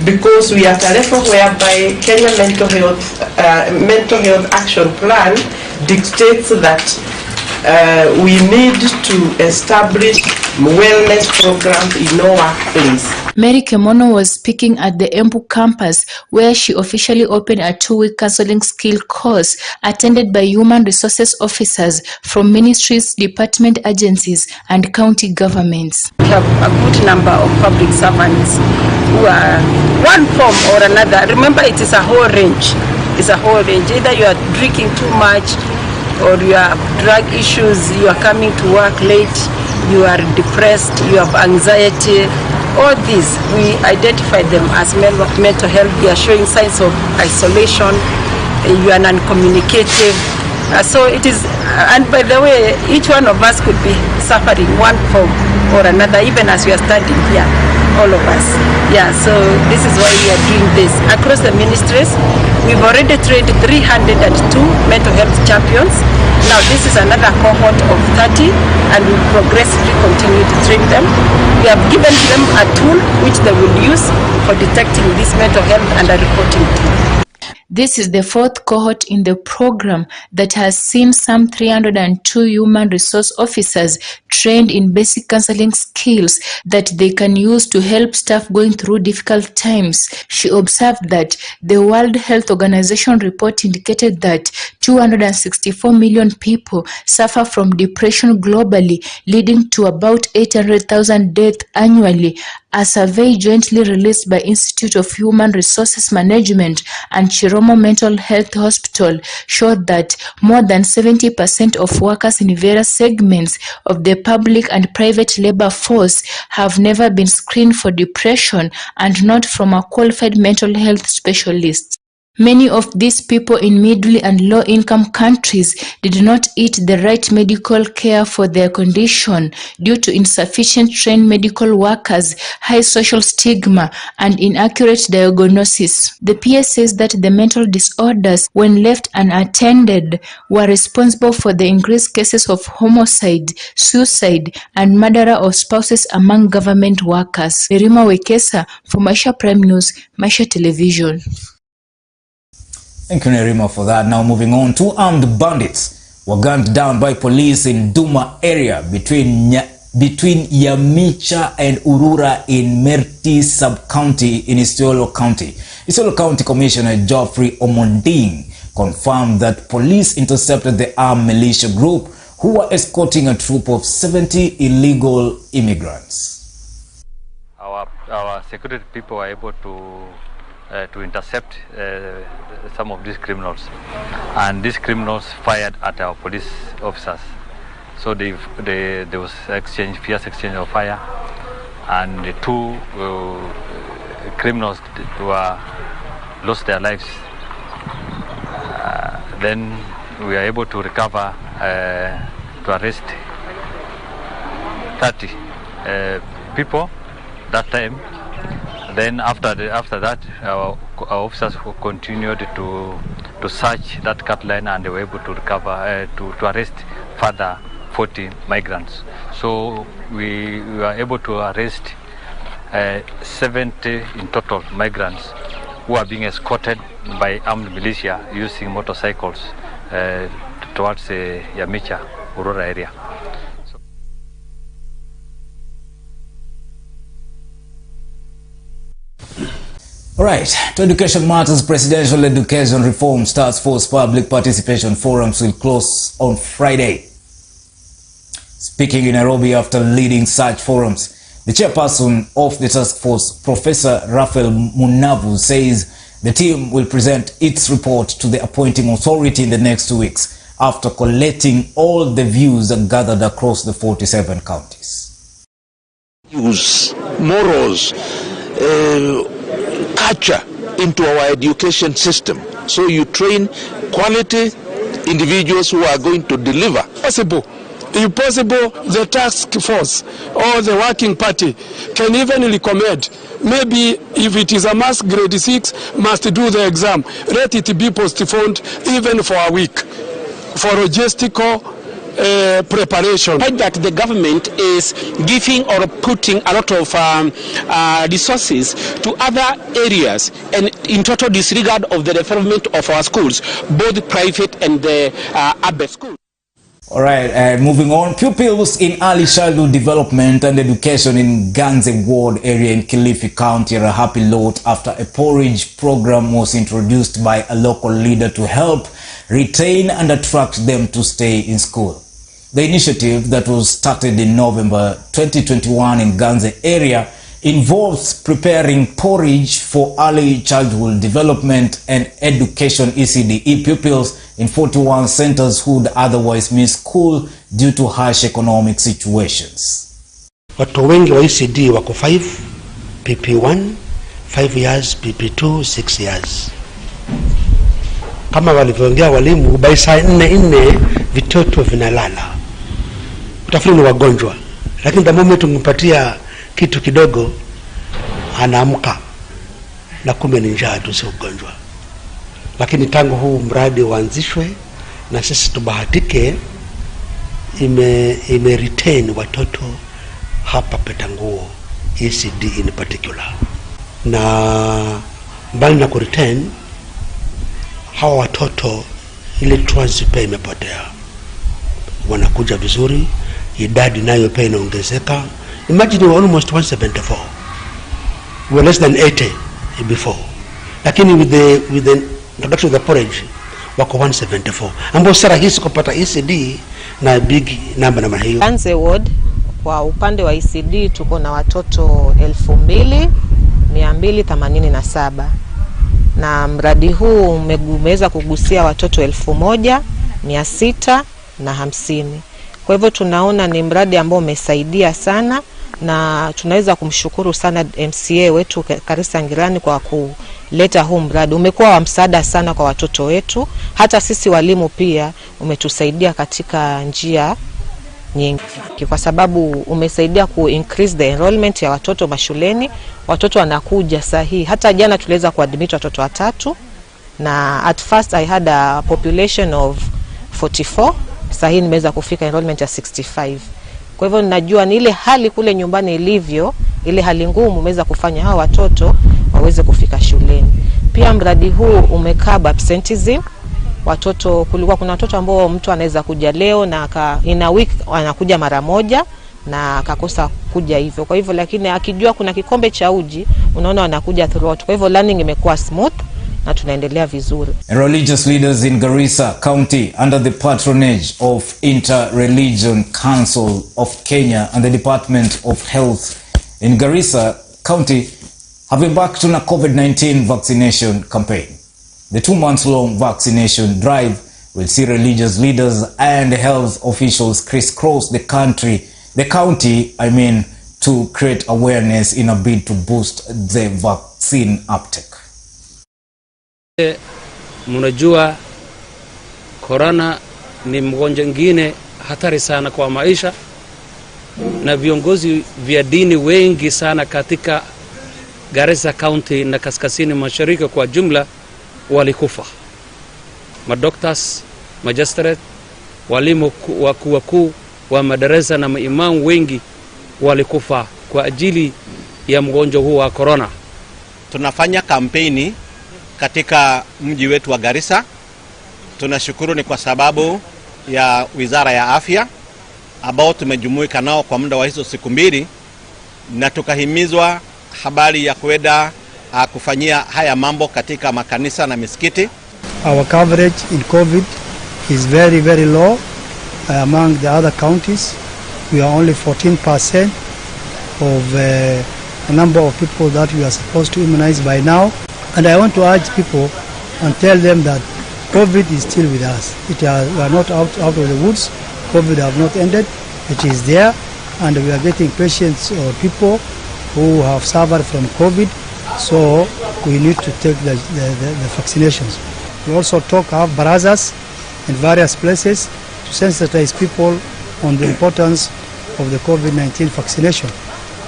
[SPEAKER 19] because we are at a level whereby Kenya Mental Health Action Plan dictates that we need to establish wellness programs in our workplace.
[SPEAKER 5] Mary Kimonye was speaking at the Embu campus, where she officially opened a 2-week counseling skill course attended by human resources officers from ministries, department agencies, and county governments.
[SPEAKER 10] We have a good number of public servants who are one form or another. Remember, it is a whole range. It's a whole range. Either you are drinking too much, or you have drug issues, you are coming to work late, you are depressed, you have anxiety. All these, we identify them as mental health. They are showing signs of isolation, you are non-communicative. So it is, and by the way, each one of us could be suffering one form or another, even as we are standing here, all of us. Yeah, so this is why we are doing this. Across the ministries, we've already trained 302 mental health champions. Now this is another cohort of 30, and we progressively continue to train them. We have given them a tool which they will use for detecting this mental health and reporting to.
[SPEAKER 5] This is the fourth cohort in the program that has seen some 302 human resource officers trained in basic counseling skills that they can use to help staff going through difficult times. She observed that the World Health Organization report indicated that 264 million people suffer from depression globally, leading to about 800,000 deaths annually. A survey jointly released by Institute of Human Resources Management and Chiromo Mental Health Hospital showed that more than 70% of workers in various segments of the public and private labor force have never been screened for depression, and not from a qualified mental health specialist. Many of these people in middle and low-income countries did not get the right medical care for their condition due to insufficient trained medical workers, high social stigma, and inaccurate diagnosis. The PS says that the mental disorders, when left unattended, were responsible for the increased cases of homicide, suicide, and murder of spouses among government workers. Erima Wekesa for Maisha Prime News, Maisha Television.
[SPEAKER 1] Thank you, Nerima, for that. Now moving on, 2 armed bandits were gunned down by police in Duma area between Yamicha and Urura in Merti sub-county in Isiolo County. Isiolo County Commissioner Geoffrey Omonding confirmed that police intercepted the armed militia group who were escorting a troop of 70 illegal immigrants.
[SPEAKER 3] Our security people were able to intercept some of these criminals, and these criminals fired at our police officers. So there was fierce exchange of fire, and the 2 criminals lost their lives. Then we were able to recover, to arrest 30 people that time. Then after that, our officers continued to search that cut line, and they were able to recover, to arrest further 40 migrants. So we were able to arrest 70 in total migrants who are being escorted by armed militia using motorcycles towards the Yamicha, Aurora area.
[SPEAKER 1] Alright, to Education Matters, Presidential Education Reform Task Force Public Participation Forums will close on Friday. Speaking in Nairobi after leading such forums, the chairperson of the task force, Professor Raphael Munavu, says the team will present its report to the appointing authority in the next 2 weeks after collecting all the views gathered across the 47 counties.
[SPEAKER 16] Use morals, culture into our education system. So you train quality individuals who are going to deliver.
[SPEAKER 20] If possible, the task force or the working party can even recommend, maybe if it is a mass grade 6 must do the exam, let it be postponed even for a week for logistical preparation.
[SPEAKER 21] That the government is giving or putting a lot of resources to other areas, and in total disregard of the development of our schools, both private and the urban schools.
[SPEAKER 1] Alright, moving on. Pupils in early childhood development and education in Ganze Ward area in Kilifi County are a happy lot after a porridge program was introduced by a local leader to help retain and attract them to stay in school. The initiative that was started in November 2021 in Ganze area involves preparing porridge for early childhood development and education ECDE pupils in 41 centers who would otherwise miss school due to harsh economic situations.
[SPEAKER 22] Watu wengi wa ECD wako 5, PP1, 5 years, PP2, 6 years. Kama walivyoongea walimu, by saa 4 vitoto vinalala. Utafikiri ni wagonjwa. Lakini the moment ungempatia kitu kidogo anaamka na kumbe ni njaa tu, sio ugonjwa. Lakini tangu huu mradi uanzishwe na sisi tubahatike, ime retain watoto hapa Petanguo ECD in particular. Na mbali na ku retain, hawa watoto ile transfer pay imepotea. Wanakuja vizuri, idadi nayo pay inaongezeka. Imagine we were almost 174. We were less than 80 before. Lakini with the introduction of the porridge wako 174. Ambapo sasa rahisi kupata ECD na big number na hiyo.
[SPEAKER 4] Kanze ward kwa upande wa ECD tuko na watoto 2287 na mradi huu umeweza kugusia watoto 1650. Kwa hivyo tunaona ni mradi ambao umesaidia sana na tunaweza kumshukuru sana MCA wetu Karisa Ngirani kwa kuleta huu mradi. Umekuwa wa msaada sana kwa watoto wetu, hata sisi walimu pia umetusaidia katika njia nyingi, kwa sababu umesaidia ku increase the enrollment ya watoto mashuleni. Watoto wanakuja sahihi. Hata jana tuliweza kuadmit watoto 3 na at first I had a population of 44. Sahihi nimeweza kufika enrollment ya 65. Kwa hivyo ninajua ni ile hali kule nyumbani ilivyo, ile hali ngumu umeweza kufanya hawa watoto waweze kufika shuleni. Pia mradi huu umekaba absenteeism. Watoto kulikuwa kuna watoto ambao mtu anaweza kuja leo na in a week anakuja mara moja na akakosa kuja hivyo. Kwa hivyo lakini akijua kuna kikombe cha uji unaona wanakuja throughout. Kwa hivyo learning imekuwa smooth na tunaendelea vizuri.
[SPEAKER 1] Religious leaders in Garissa County under the patronage of Inter-Religion Council of Kenya and the Department of Health in Garissa County have embarked on a COVID-19 vaccination campaign. The 2-month-long vaccination drive will see religious leaders and health officials crisscross the county, to create awareness in a bid to boost the vaccine uptake.
[SPEAKER 6] Mnajua corona ni mgonjwa mwingine hatari sana kwa maisha, na viongozi vya dini wengi sana katika Garissa County na kaskazini mashariki kwa jumla walikufa. Madoctors, magistrate, walimu wakuu wa madarasa na maimamu wengi walikufa kwa ajili ya mgonjwa huu wa corona.
[SPEAKER 11] Tunafanya kampeni katika mji wetu wa Garissa. Tunashukuru ni kwa sababu ya Wizara ya Afya ambao tumejumuika nao kwa muda wa hizo siku 2 na tukahimizwa habari ya kwenda kufanyia haya mambo katika makanisa na misikiti.
[SPEAKER 12] Our coverage in COVID is very, very low among the other counties. We are only 14% of the number of people that we are supposed to immunize by now. And I want to urge people and tell them that COVID is still with us. We are not out of the woods. COVID have not ended. It is there, and we are getting patients or people who have suffered from COVID. So we need to take the vaccinations. We also have barazas in various places to sensitize people on the importance of the COVID-19 vaccination.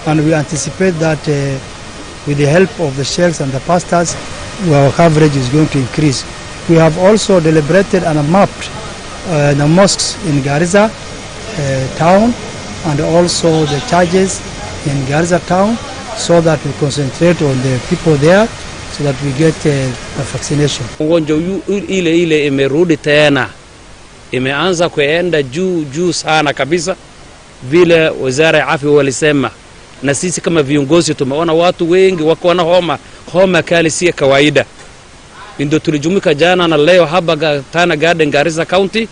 [SPEAKER 12] And we anticipate that with the help of the sheikhs and the pastors, our coverage is going to increase. We have also deliberated and mapped the mosques in Garissa town and also the churches in Garissa town, so that we concentrate on the people there so that we get a vaccination.
[SPEAKER 6] Ugonjwa ile imerudi tena, imeanza kuenda juu sana kabisa vile Wizara ya Afya walisema, na sisi kama viongozi tumeona watu wengi wako na homa kali si kawaida. Ndio tulijumuika jana na leo hapa Tana Garden Garissa County,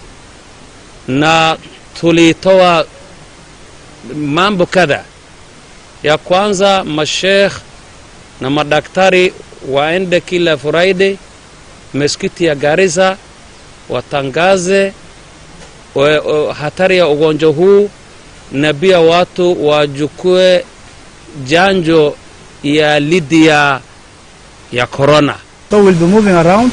[SPEAKER 6] na tulitoa mambo kadha. Ya kwanza, masheikh na madaktari waende kila Friday msikiti ya Garissa watangaze hatari ya ugonjwa huu, na pia watu wajukue janjo ya lidia ya corona.
[SPEAKER 12] So we'll be moving around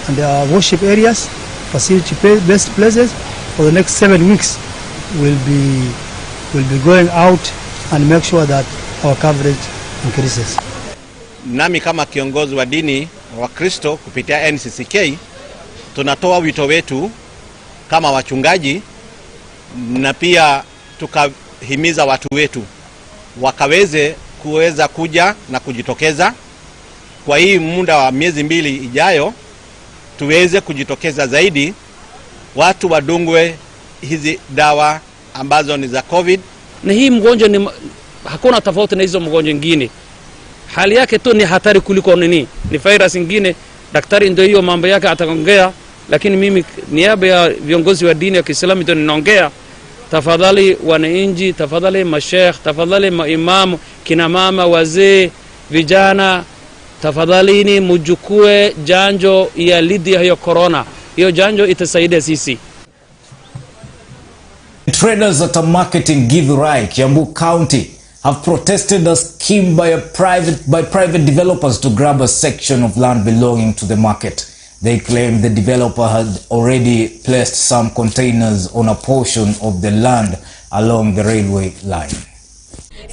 [SPEAKER 12] and the worship areas, facility-based places for the next 7 weeks. We'll be going out and make sure that our coverage increases.
[SPEAKER 11] Nami kama kiongozi wa dini wa Kristo kupitia NCCK tunatoa wito wetu kama wachungaji, na pia tukahimiza watu wetu kuweza kuja na kujitokeza kwa hii muda wa miezi 2 ijayo, tuweze kujitokeza zaidi, watu wadungwe hizi dawa ambazo ni za COVID.
[SPEAKER 6] Na hii mgonjwa ni hakuna tofauti na hizo mgonjwa nyingine. Hali yake tu ni hatari kuliko ni virus nyingine. Daktari ndio hiyo mambo yake ataongea, lakini mimi niaba ya viongozi wa dini ya Kiislamu ndio ninaongea. Tafadhali wananchi, tafadhali masheikh, tafadhali maimamu, kina mama, wazee, vijana, tafadhalini mjukue janjo ya dhidi ya corona. Hiyo janjo itasaidia sisi.
[SPEAKER 1] Traders at a market in Githurai, Kiambu County, have protested a scheme by private developers to grab a section of land belonging to the market. They claim the developer had already placed some containers on a portion of the land along the railway line.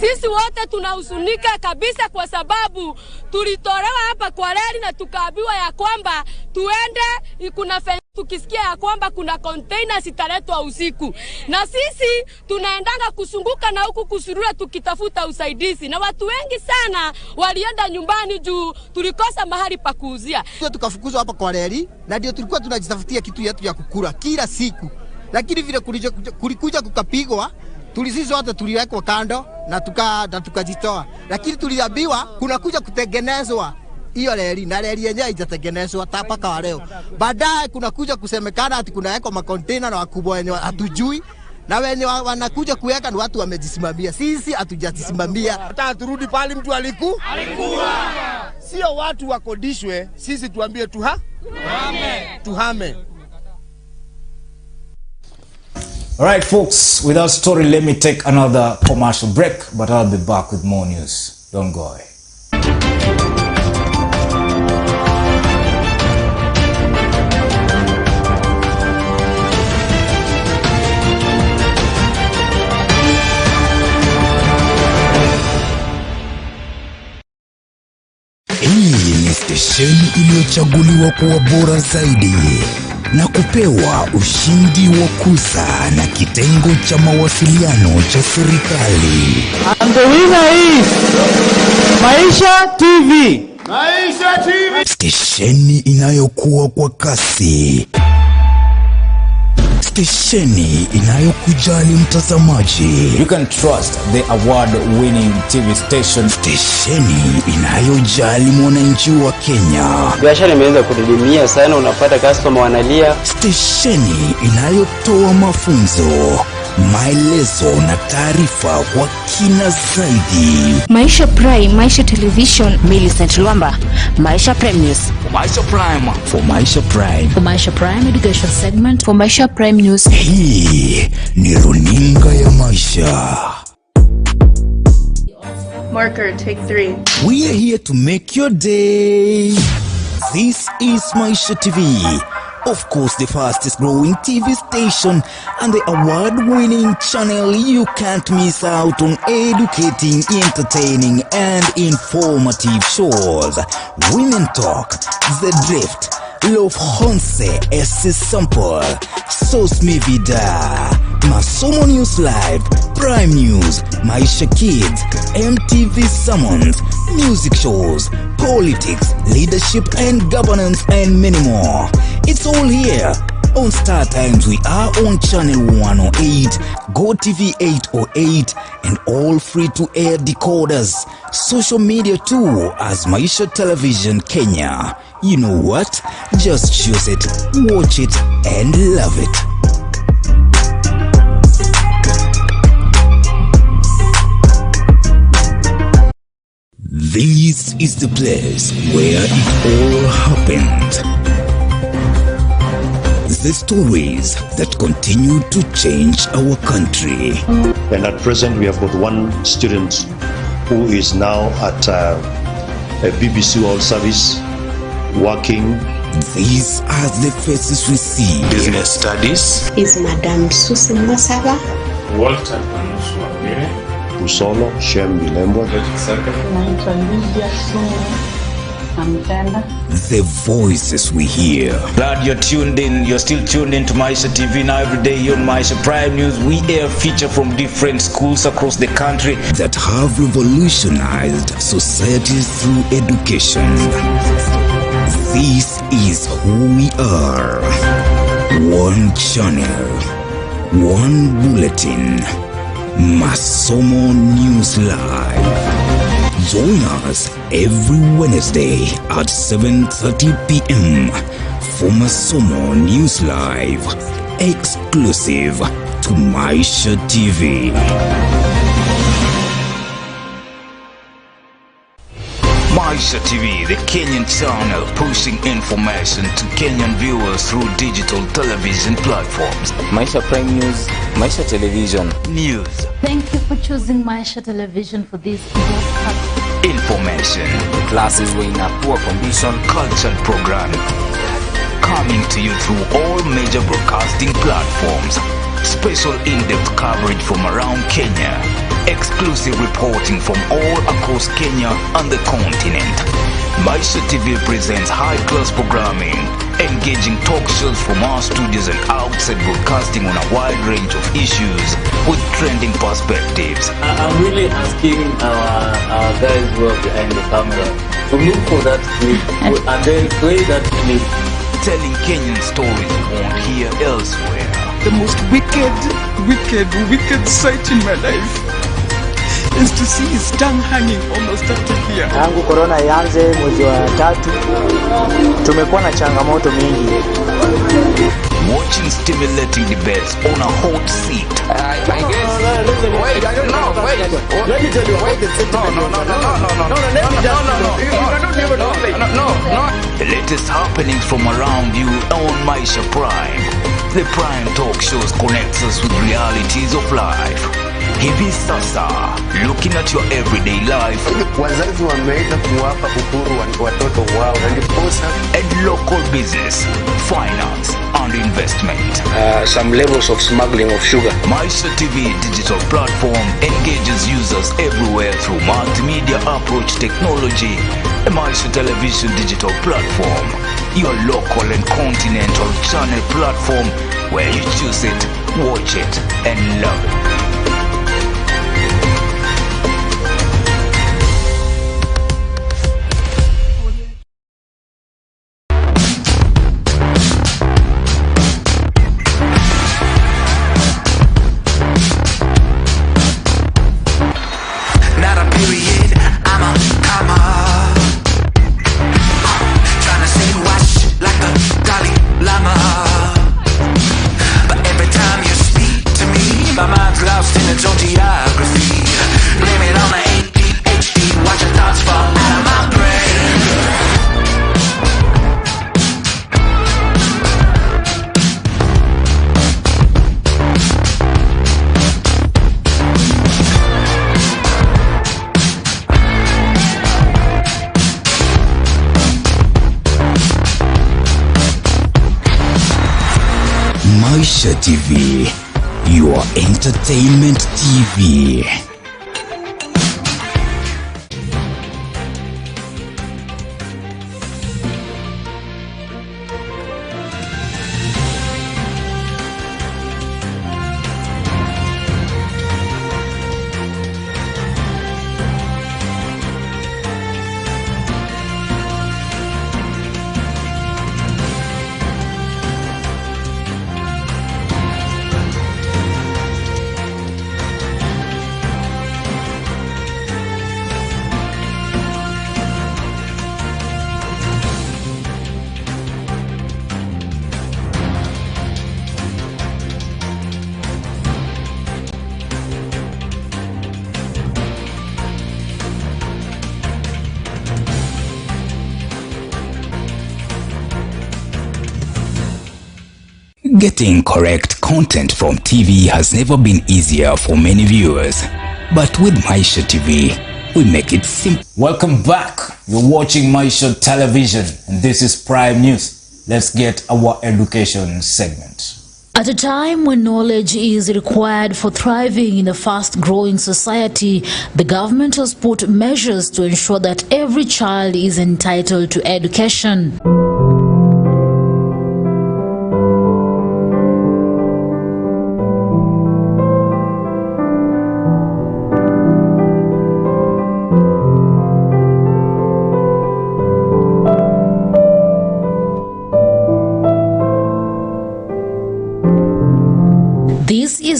[SPEAKER 13] Sisi wote tunahuzunika kabisa kwa sababu tulitolewa hapa kwa reli na tukaambiwa ya kwamba tuende kuna tukisikia ya kwamba kuna containers italetwa usiku. Na sisi tunaendanga kusunguka na huku kusurura tukitafuta usaidizi. Na watu wengi sana walienda nyumbani juu tulikosa mahali pa kuuzia.
[SPEAKER 14] Tukafukuzwa hapa kwa reli na ndio tulikuwa tunajitafutia kitu yetu ya kukula kila siku. Lakini vile kulikuja kukapigwa, tulisisi wote tuliwekwa kando na tukajitoa. Lakini tuliambiwa kuna kuja kutengenezwa hiyo reli na reli yenyewe haijatengenezwa mpaka wa leo. Baadaye kuna kuja kusemekana ati kuna weka makonteina na wakubwa wenye hatujui, na wenye wanakuja kuweka ni watu wamejisimamia. Sisi hatujajisimamia.
[SPEAKER 23] Hata turudi pale mtu alikuwa. Sio watu wakodishwe, sisi tuambie tuhame.
[SPEAKER 1] Alright folks, with our story, let me take another commercial break, but I'll be back with more news. Don't go away.
[SPEAKER 24] Hii ni stesheni iliyochaguliwa kuwa bora zaidi na kupewa ushindi wa kuza na kitengo cha mawasiliano cha serikali.
[SPEAKER 25] And the winner is Maisha TV.
[SPEAKER 24] Maisha TV. Stesheni inayokuwa kwa kasi. Stesheni inayokujali mtazamaji.
[SPEAKER 1] You can trust the award-winning TV station.
[SPEAKER 24] Stesheni inayojali mwananchi wa Kenya.
[SPEAKER 26] Biashara imeanza kudidimia sana, unapata customer wanalia.
[SPEAKER 24] Stesheni inayotoa mafunzo, maelezo na taarifa kwa kina zaidi.
[SPEAKER 27] Maisha Prime, Maisha Television,
[SPEAKER 28] Millicent Luamba, Maisha Prime News,
[SPEAKER 24] Maisha Prime, for Maisha Prime,
[SPEAKER 28] for Maisha Prime Education Segment,
[SPEAKER 27] for Maisha Prime News.
[SPEAKER 24] Hii ni runinga ya Maisha.
[SPEAKER 27] Marker, take 3.
[SPEAKER 24] We are here to make your day. This is Maisha TV. Of course, the fastest growing TV station and the award-winning channel you can't miss out on educating, entertaining and informative shows. Women Talk, The Drift, Love Honse, S Sample, Sos Me Vida, Masomo News Live, Prime News, Maisha Kids, MTV Summons, music shows, politics, leadership and governance and many more. It's all here. On StarTimes we are on channel 108, GOTV 808 and all free-to-air decoders. Social media too as Maisha Television Kenya. You know what? Just choose it, watch it and love it. This is the place where it all happened. The stories that continue to change our country.
[SPEAKER 29] And at present, we have got one student who is now at a BBC World Service working.
[SPEAKER 24] These are the faces we see.
[SPEAKER 29] Business studies.
[SPEAKER 30] Is Madam Susi Masaba.
[SPEAKER 29] Walter Usolo, Shem Bilembwa.
[SPEAKER 24] The voices we hear.
[SPEAKER 1] Glad you're tuned in. You're still tuned in to Maisha TV. Now every day here on Maisha Prime News, we air feature from different schools across the country
[SPEAKER 24] that have revolutionized society through education. This is who we are. One channel, one bulletin. Masomo News Live. Join us every Wednesday at 7:30 p.m. for Masomo News Live, exclusive to Maisha TV. Maisha TV, the Kenyan channel pushing information to Kenyan viewers through digital television platforms.
[SPEAKER 2] Maisha Prime News, Maisha Television.
[SPEAKER 24] News.
[SPEAKER 28] Thank you for choosing Maisha Television for this broadcast.
[SPEAKER 24] Information.
[SPEAKER 2] The classes were in a poor condition.
[SPEAKER 24] Cultural programming. Coming to you through all major broadcasting platforms. Special in-depth coverage from around Kenya. Exclusive reporting from all across Kenya and the continent. Maisha TV presents high-class programming, engaging talk shows from our studios and outside broadcasting on a wide range of issues with trending perspectives.
[SPEAKER 2] I'm really asking our guys who are behind the camera to look for that clip and then play that clip.
[SPEAKER 24] Telling Kenyan stories you won't hear elsewhere.
[SPEAKER 5] The most wicked sight in my life is to see his tongue hanging almost up to here.
[SPEAKER 7] Tangu corona ianze mwezi wa 3 tumekuwa na changamoto mingi.
[SPEAKER 24] Watching stimulating debates on a hot seat.
[SPEAKER 5] I guess. Wait, I don't know. Wait. Let me tell you why the No.
[SPEAKER 24] The latest happenings from around you on Maisha Prime. The Prime Talk shows connects us with realities of life. Hivi sasa, looking at your everyday life.
[SPEAKER 5] Wazazi wameweza kuwapa uhuru watoto wao na ndiposa
[SPEAKER 24] and local business, finance and investment.
[SPEAKER 5] Some levels of smuggling of sugar.
[SPEAKER 24] Maisha TV digital platform engages users everywhere through multimedia approach technology. A Maisha Television digital platform, your local and continental channel platform where you choose it, watch it and love it. Maisha TV, your entertainment TV. Getting correct content from TV has never been easier for many viewers. But with Maisha TV, we make it simple. Welcome back. You're watching Maisha Television and this is Prime News. Let's get our education segment.
[SPEAKER 28] At a time when knowledge is required for thriving in a fast-growing society, the government has put measures to ensure that every child is entitled to education.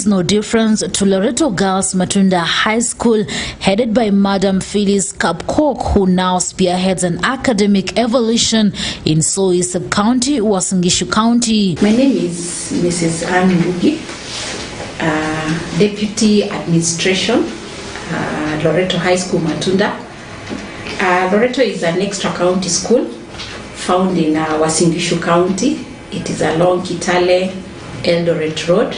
[SPEAKER 28] is no different to Loreto Girls Matunda High School, headed by Madam Phyllis Kapkok, who now spearheads an academic evolution in Soi Sub-County, Uasin Gishu County.
[SPEAKER 3] My name is Mrs. Anne Mbugi, Deputy Administration, Loreto High School Matunda. Loreto is an extra county school found in Uasin Gishu County. It is along Kitale Eldoret Road.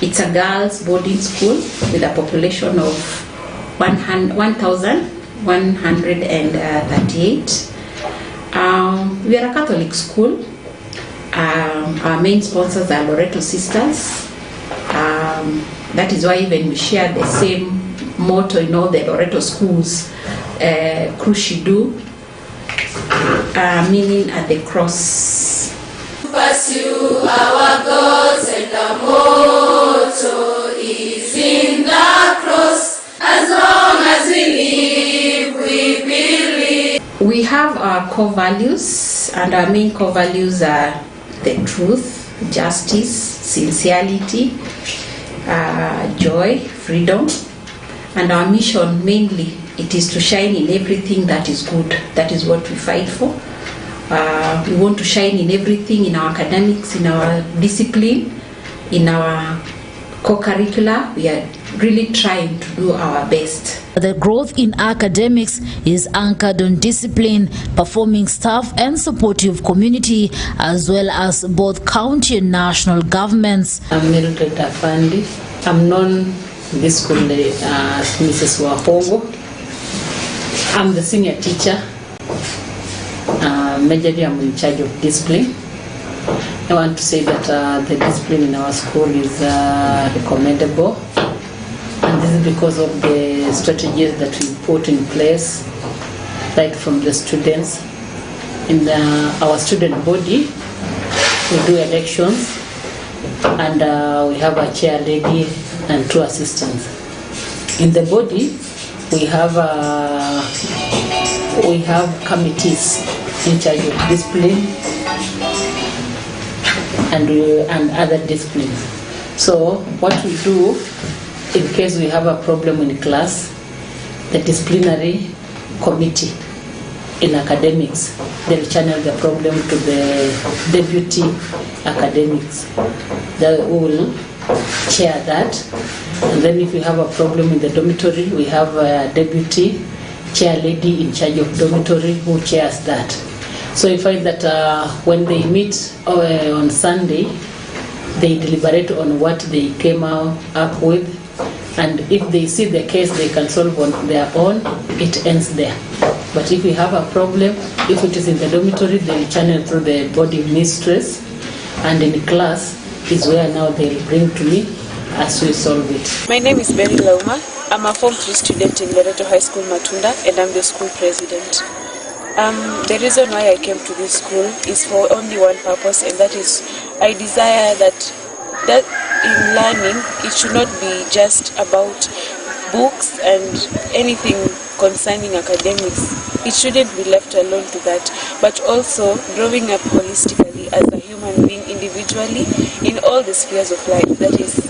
[SPEAKER 3] It's a girls' boarding school with a population of 1,138. We are a Catholic school. Our main sponsors are Loreto Sisters. That is why even we share the same motto in all the Loreto schools, Krushidu, meaning at the cross.
[SPEAKER 8] Pursue our goals and our motto is in the cross. As long as we live, we believe.
[SPEAKER 3] We have our core values, and our main core values are the truth, justice, sincerity, joy, freedom, and our mission mainly, it is to shine in everything that is good. That is what we fight for. We want to shine in everything, in our academics, in our discipline, in our co-curricula. We are really trying to do our best.
[SPEAKER 28] The growth in academics is anchored on discipline, performing staff and supportive community, as well as both county and national governments.
[SPEAKER 3] I'm Mildred Afandi. I'm known in this school as Mrs. Wahongo. I'm the senior teacher. Majorly I'm in charge of discipline. I want to say that the discipline in our school is recommendable, and this is because of the strategies that we put in place, right from the students. In our student body, we do elections, and we have a chair lady and 2 assistants. In the body, we have committees in charge of discipline and other disciplines. So what we do, in case we have a problem in class, the disciplinary committee in academics, they'll channel the problem to the deputy academics. They will chair that. And then if we have a problem in the dormitory, we have a deputy chair lady in charge of dormitory who chairs that. So you find that when they meet on Sunday, they deliberate on what they came up with, and if they see the case they can solve on their own, it ends there. But if we have a problem, if it is in the dormitory, they'll channel through the body mistress, and in class is where now they'll bring to me as we solve it.
[SPEAKER 9] My name is Berry Lauma. I'm a Form 3 student in Loreto High School Matunda, and I'm the school president. The reason why I came to this school is for only one purpose, and that is I desire that in learning it should not be just about books and anything concerning academics. It shouldn't be left alone to that, but also growing up holistically as a human being individually in all the spheres of life, that is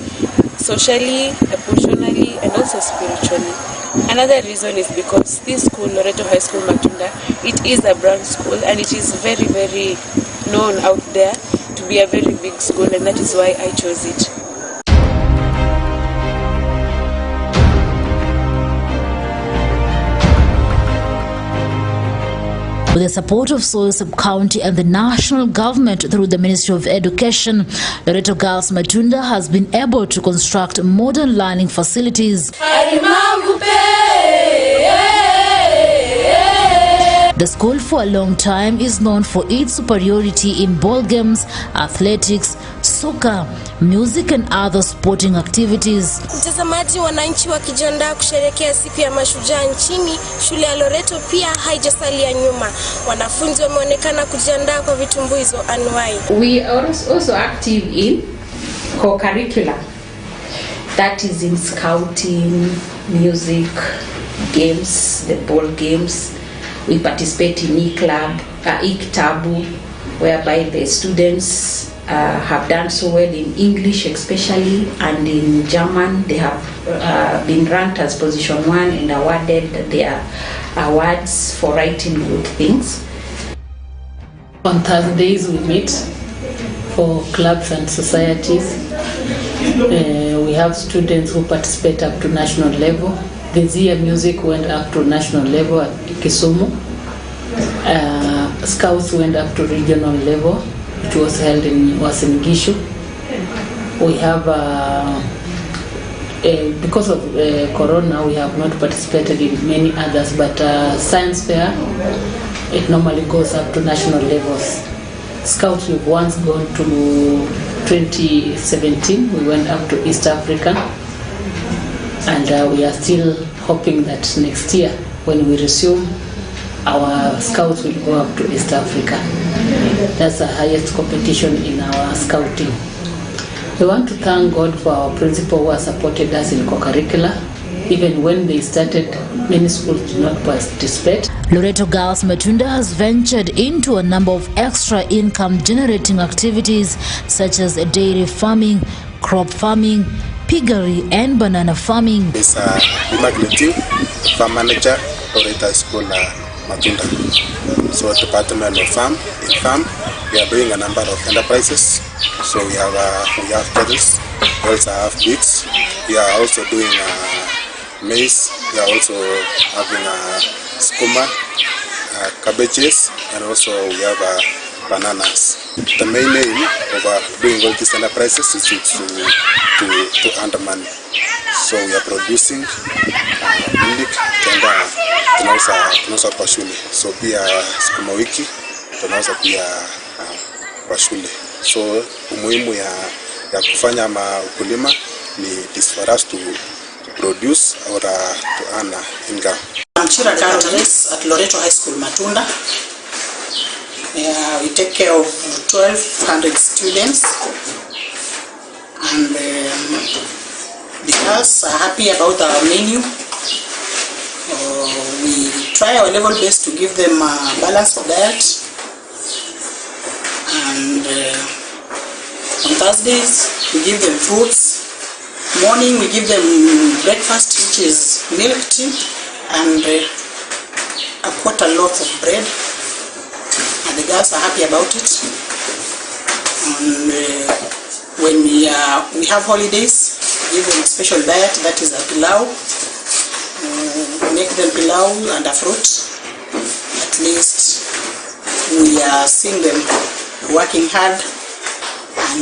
[SPEAKER 9] socially, emotionally, and also spiritually. Another reason is because this school, Loreto High School Matunda, it is a brand school, and it is very, very known out there to be a very big school, and that is why I chose it.
[SPEAKER 28] With the support of Soil Sub-County and the national government through the Ministry of Education, Loreto Girls Matunda has been able to construct modern learning facilities. The school for a long time is known for its superiority in ball games, athletics, soccer, music and other sporting activities.
[SPEAKER 10] Mtazamaji, wananchi wakijiandaa kusherehekea siku ya mashujaa nchini, shule ya Loreto pia haijasalia nyuma. Wanafunzi wameonekana kujiandaa kwa vitumbuizo anuwai.
[SPEAKER 3] We are also active in co-curricular. That is in scouting, music, games, the ball games. We participate in e-club, e-tabu, whereby the students have done so well in English especially, and in German they have been ranked as position 1 and awarded their awards for writing good things.
[SPEAKER 4] On Thursdays we meet for clubs and societies. We have students who participate up to national level. This year music went up to national level at Kisumu. Scouts went up to regional level, which was held in Gishu. We have, because of Corona, we have not participated in many others, but science fair, it normally goes up to national levels. Scouts, we've once gone to 2017, we went up to East Africa, and we are still hoping that next year, when we resume, our scouts will go up to East Africa. That's the highest competition in our scouting. We want to thank God for our principal who has supported us in co-curricular. Even when they started, many schools did not participate.
[SPEAKER 28] Loreto Girls Matunda has ventured into a number of extra income generating activities such as dairy farming, crop farming, piggery and banana farming.
[SPEAKER 12] It's Imaginative Farm Manager, Loreto School Matunda. So Department of Farm, we are doing a number of enterprises. So we have kettles, we also have beets, we are also doing maize, we are also having skuma, cabbages, and also we have bananas. The main aim of doing all these enterprises is to earn money. So we are producing milk, tunauza kwa shule. So pia skuma wiki tunauza pia kwa shule. So umuhimu ya kufanya ukulima ni is for us to produce or to earn income.
[SPEAKER 15] I'm Chira Cantares at Loreto High School Matunda. We take care of 1,200 students, and the girls are happy about our menu. We try our level best to give them a balanced diet, and on Thursdays we give them fruits. Morning we give them breakfast, which is milk tea and a quarter loaf of bread, and the girls are happy about it. And when we have holidays, we give them a special diet, that is a pilau. Make them pilau and a fruit. At least we are seeing them working hard, and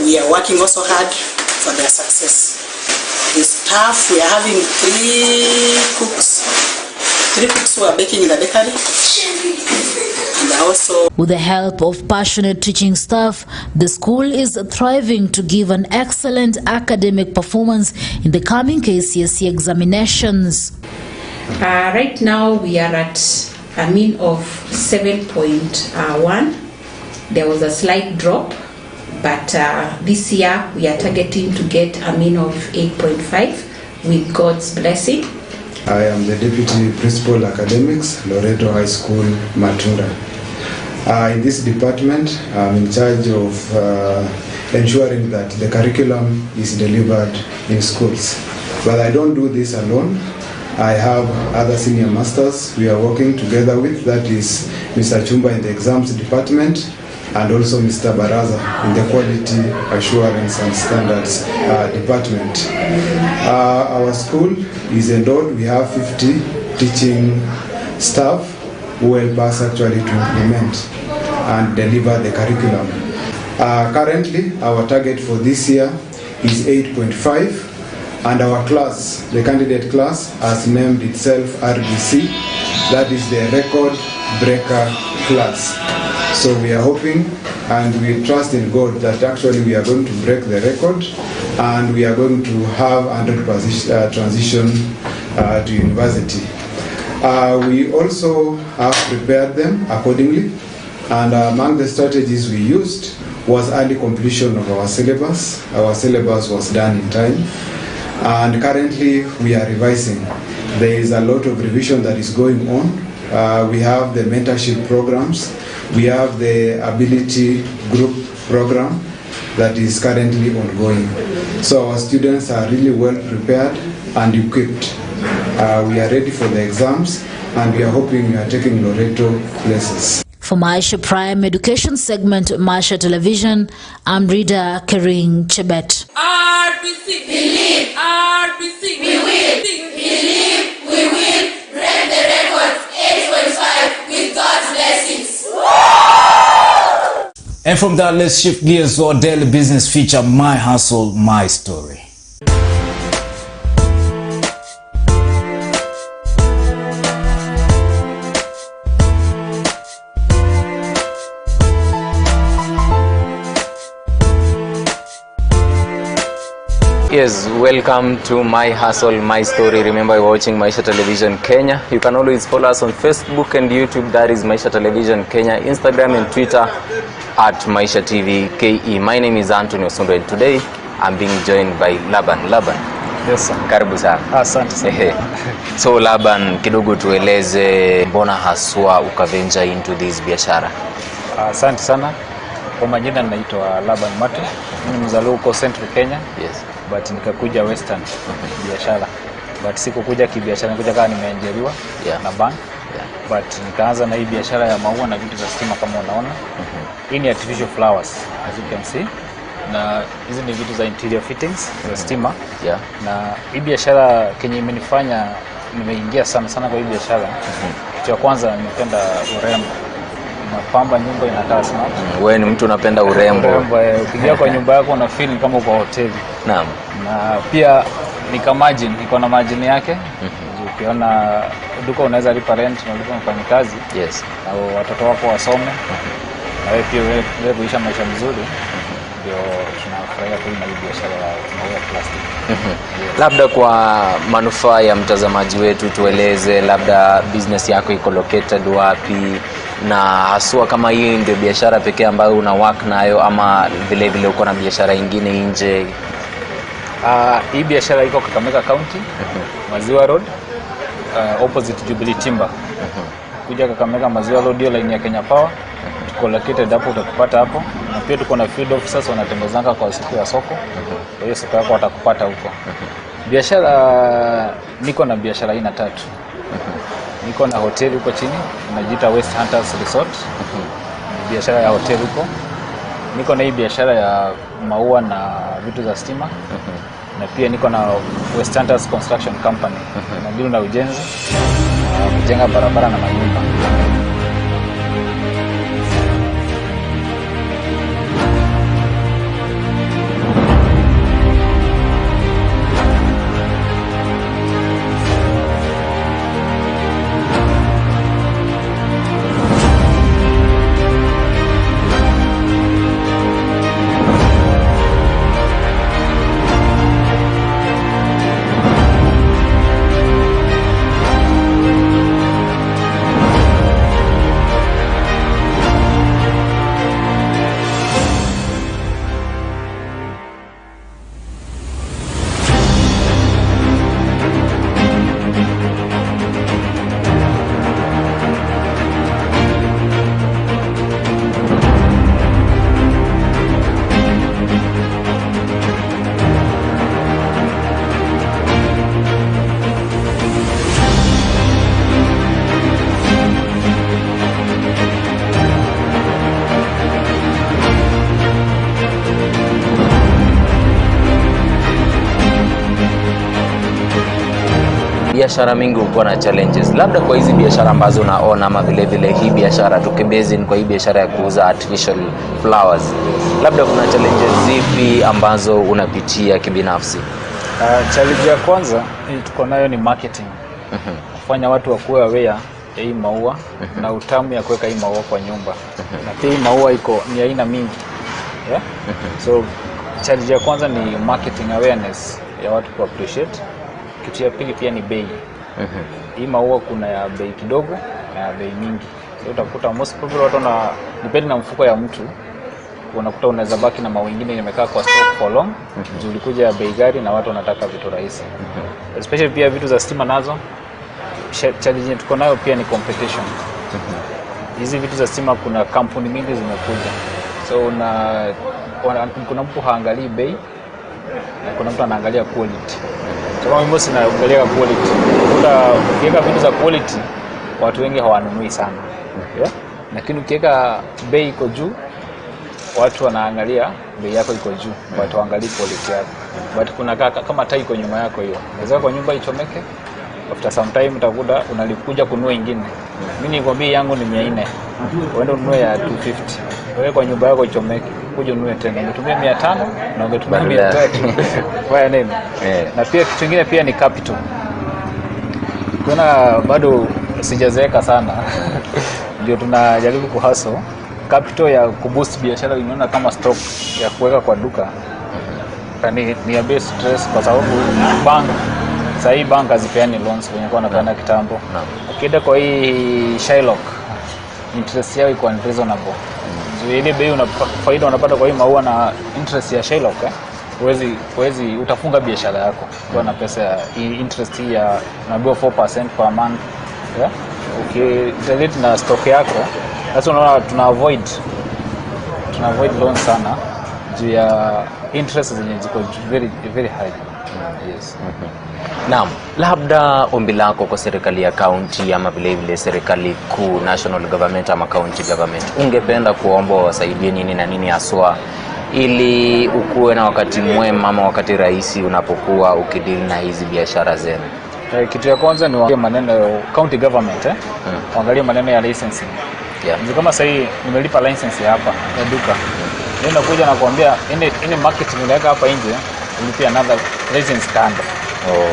[SPEAKER 15] we are working also hard for their success. The staff, we are having three cooks who are baking in the bakery. And also,
[SPEAKER 28] with the help of passionate teaching staff, the school is thriving to give an excellent academic performance in the coming KCSE examinations.
[SPEAKER 3] Right now we are at a mean of 7.1. There was a slight drop, but this year we are targeting to get a mean of 8.5 with God's blessing.
[SPEAKER 16] I am the Deputy Principal Academics, Loreto High School, Matunda. In this department, I'm in charge of ensuring that the curriculum is delivered in schools. But I don't do this alone. I have other senior masters we are working together with, that is Mr. Chumba in the exams department, and also Mr. Baraza in the quality assurance and standards department. Our school is endowed. We have 50 teaching staff who help us actually to implement and deliver the curriculum. Currently, our target for this year is 8.5, and our class, the candidate class, has named itself RBC, that is the record breaker class. So we are hoping and we trust in God that actually we are going to break the record, and we are going to have 100% transition to university. We also have prepared them accordingly, and among the strategies we used was early completion of our syllabus. Our syllabus was done in time, and currently we are revising. There is a lot of revision that is going on We have the mentorship programs. We have the ability group program that is currently ongoing. So our students are really well prepared and equipped. We are ready for the exams, and we are hoping we are taking Loreto places.
[SPEAKER 28] For Maisha Prime Education segment, Maisha Television, I'm Rida Kering Chebet.
[SPEAKER 8] RBC, believe. RBC, we will. Believe, we will. Break the record, 8.5 with God's blessings.
[SPEAKER 1] And from that, let's shift gears to our daily business feature, My Hustle, My Story.
[SPEAKER 6] Yes, welcome to My Hustle, My Story. Remember, you're watching Maisha Television Kenya. You can always follow us on Facebook and YouTube. That is Maisha Television Kenya. Instagram and Twitter at Maisha TV KE. My name is Anthony Osundo, and today I'm being joined by Laban. Laban.
[SPEAKER 7] Yes, sir.
[SPEAKER 6] Karibu sana.
[SPEAKER 7] Asante sana.
[SPEAKER 6] So Laban, kidogo tueleze mbona haswa ukavenja into this biashara?
[SPEAKER 7] Asante sana. Kwa majina naitwa Laban Matu. Mimi mzaliwa huko Central Kenya.
[SPEAKER 6] Yes.
[SPEAKER 7] But nikakuja Western biashara. But sikukuja kibiashara, nikuja kama nimeajiriwa na bank. But nikaanza na hii biashara ya maua na vitu za stima kama unaona. Hii ni artificial flowers as you can see. Na hizi ni vitu za interior fittings za stima. Na hii biashara Kenya imenifanya nimeingia sana kwa hii biashara. Kitu ya kwanza nimependa urembo. Mapamba nyumba inakaa smart.
[SPEAKER 6] Wewe ni mtu unapenda urembo.
[SPEAKER 7] Ukiingia kwa nyumba yako una feel kama uko hoteli.
[SPEAKER 6] Naam.
[SPEAKER 7] Na pia iko na margin yake. Ukiona duka unaweza lipa rent na lipa mfanyikazi.
[SPEAKER 6] Yes.
[SPEAKER 7] Na watoto wako wasome. Na wewe pia wewe kuisha maisha mzuri. Ndio tunafurahia kwa hii biashara ya plastic.
[SPEAKER 6] Labda kwa manufaa ya mtazamaji wetu tueleze labda business yako iko located wapi, na haswa kama hii ndio biashara pekee ambayo una work nayo ama vile vile uko na biashara nyingine nje?
[SPEAKER 7] Hii biashara iko Kakamega County, Maziwa Road, opposite Jubilee Timber. Kuja Kakamega Maziwa Road, hiyo line ya Kenya Power. Tuko located hapo, utakupata hapo. Na pia tuko na field officers wanatembezanga kwa siku ya soko. Kwa hiyo siku yako watakupata huko. Biashara niko na biashara aina 3. Niko na hotel huko chini, inajiita West Hunters Resort. Biashara ya hotel huko. Niko na hii biashara ya maua na vitu za stima. Na pia niko na West Hunters Construction Company. Na deal na ujenzi, kujenga barabara na manyumba.
[SPEAKER 6] Biashara mingi uko na challenges. Labda kwa hizi biashara ambazo unaona ama vile vile hii biashara tukibezi kwa hii biashara ya kuuza artificial flowers, labda kuna challenges zipi ambazo unapitia kibinafsi?
[SPEAKER 7] Challenge ya kwanza tuko nayo ni marketing. Kufanya watu wakuwe aware ya hii maua na utamu ya kuweka hii maua kwa nyumba. Na pia hii maua ni aina mingi. So challenge ya kwanza ni marketing awareness ya watu ku appreciate. Kitu ya pili pia ni bei. Hii maua kuna ya bei kidogo na ya bei mingi. So utakuta most probably watu depend na mfuko ya mtu. Unakuta unaweza baki na maua mengine yamekaa kwa stock for long. Ulikuja ya bei gari na watu wanataka vitu rahisi. Especially pia vitu za stima nazo challenge tuko nayo pia ni competition. Hizi vitu za stima kuna kampuni mingi zimekuja. So kuna mtu haangalii bei na kuna mtu anaangalia quality. So kama mimi sinaangalia quality. Ukiweka vitu za quality watu wengi hawanunui sana. Yeah? Lakini ukiweka bei iko juu watu wanaangalia bei yako iko juu, watu waangalie quality yako. But kuna kama taa iko nyuma yako hiyo. Unaweza kwa nyumba ichomeke, after some time utakuta unalikuja kununua nyingine. Mimi nikwambia yangu ni 400. Uende ununue ya 250. Wewe kwa nyumba yako ichomeke, kuja ununue tena. Umetumia 500 na ungetumia 300. Waya nini? Na pia kitu kingine pia ni capital. Kuna bado sijazeeka sana. Ndio tunajaribu kuhustle capital ya kuboost biashara. Unaona kama stock ya kuweka kwa duka ni a bit stress kwa sababu bank hazipeani loans wenye kwa wanapeana kitambo. Ukienda kwa hii Shylock interest yao iko unreasonable. Ile bei faida unapata kwa hii maua na interest ya Shylock huwezi utafunga biashara yako kwa na pesa ya interest ya unabiwa 4% per month. Yeah? Ukitelete na stock yako sasa unaona tuna avoid loan sana juu ya interest zenye ziko very very high. Yes.
[SPEAKER 6] Naam, labda ombi lako kwa serikali ya county ama vile serikali kuu, national government ama county government, ungependa kuomba wasaidie nini na nini haswa ili ukuwe na wakati mwema ama wakati rahisi unapokuwa ukidili na hizi biashara zenu?
[SPEAKER 7] Kitu ya kwanza ni waangalie maneno county government waangalie maneno ya licensing.
[SPEAKER 6] Yeah.
[SPEAKER 7] Kama sasa nimelipa license hapa ya duka. Nenda kuja na kuambia ini marketing unaweka hapa nje, ulipia another license kando.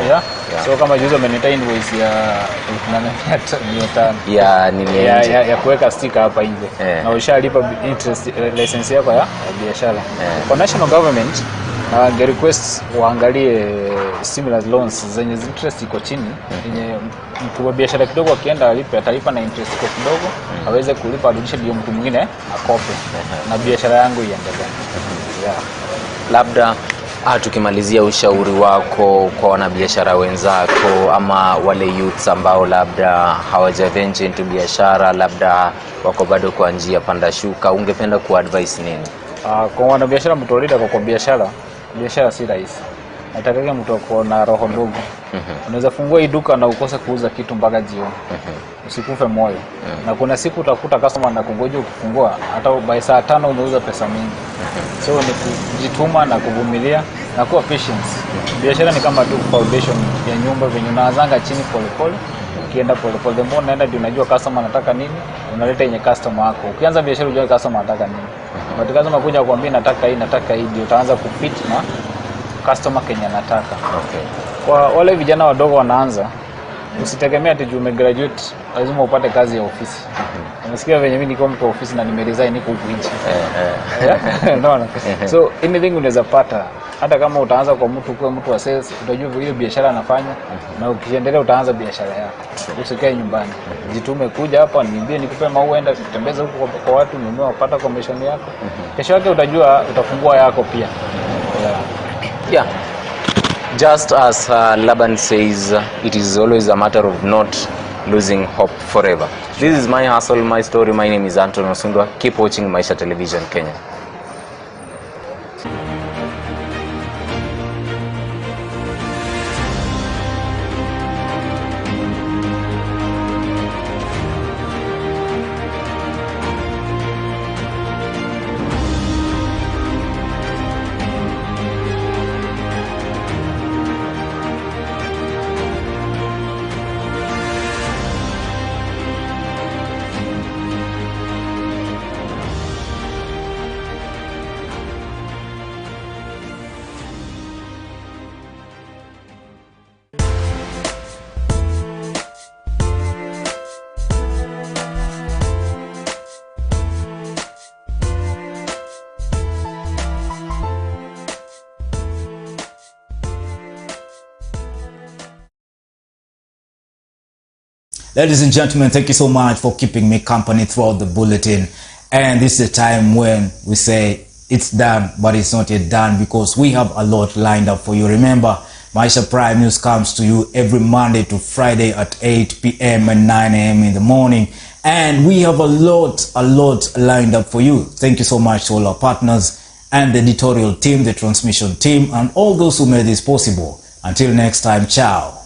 [SPEAKER 7] Yeah? So kama juzo amenita invoice ya 800 ya kuweka sticker hapa nje. Na ushalipa interest license yako ya biashara. Kwa national government na request waangalie stimulus loans zenye interest iko chini, yenye mtu wa biashara kidogo akienda atalipa na interest iko kidogo, aweze kulipa arudishe ndio mtu mwingine akope na biashara yangu iendelee. Yeah.
[SPEAKER 6] Labda tukimalizia ushauri wako kwa wanabiashara wenzako ama wale youths ambao labda hawajaventure into biashara, labda wako bado kwa njia panda shuka, ungependa kuadvise nini?
[SPEAKER 7] Kwa wanabiashara mtolida kwa biashara si rahisi. Nataka mtu ako na roho ndogo. Unaweza fungua hii duka na ukose kuuza kitu mpaka jioni. Usikufe moyo. Na kuna siku utakuta customer na kungoja ukifungua hata by saa 5 umeuza pesa mingi. So ni kujituma na kuvumilia na kuwa patience. Biashara ni kama tu foundation ya nyumba venye unaanzanga chini pole pole. Ukienda pole pole mbona unaenda ndio unajua customer anataka nini, unaleta yenye customer wako. Ukianza biashara unajua customer anataka nini. But customer kuja kuambia nataka hii ndio utaanza kupit na customer Kenya anataka. Kwa wale vijana wadogo wanaanza, usitegemea ati juu umegraduate lazima upate kazi ya ofisi. Unasikia venye mimi niko mtu ofisi na nimeresign niko huku nje. No. So anything unaweza pata, hata kama utaanza kwa mtu wa sales, utajua vile biashara anafanya na ukiendelea utaanza biashara yako. Usikae nyumbani. Jitume kuja hapa niambie nikupe maua, enda kutembeza huko kwa watu, nimewapata commission yako. Kesho yake utajua utafungua yako pia.
[SPEAKER 6] Yeah. Just as Laban says, it is always a matter of not losing hope forever. This is my hustle, my story. My name is Anton Osundwa. Keep watching Maisha Television Kenya.
[SPEAKER 1] Ladies and gentlemen, thank you so much for keeping me company throughout the bulletin. And this is a time when we say it's done, but it's not yet done because we have a lot lined up for you. Remember, Maisha Prime News comes to you every Monday to Friday at 8 p.m. and 9 a.m. in the morning. And we have a lot lined up for you. Thank you so much to all our partners and the editorial team, the transmission team, and all those who made this possible. Until next time, ciao.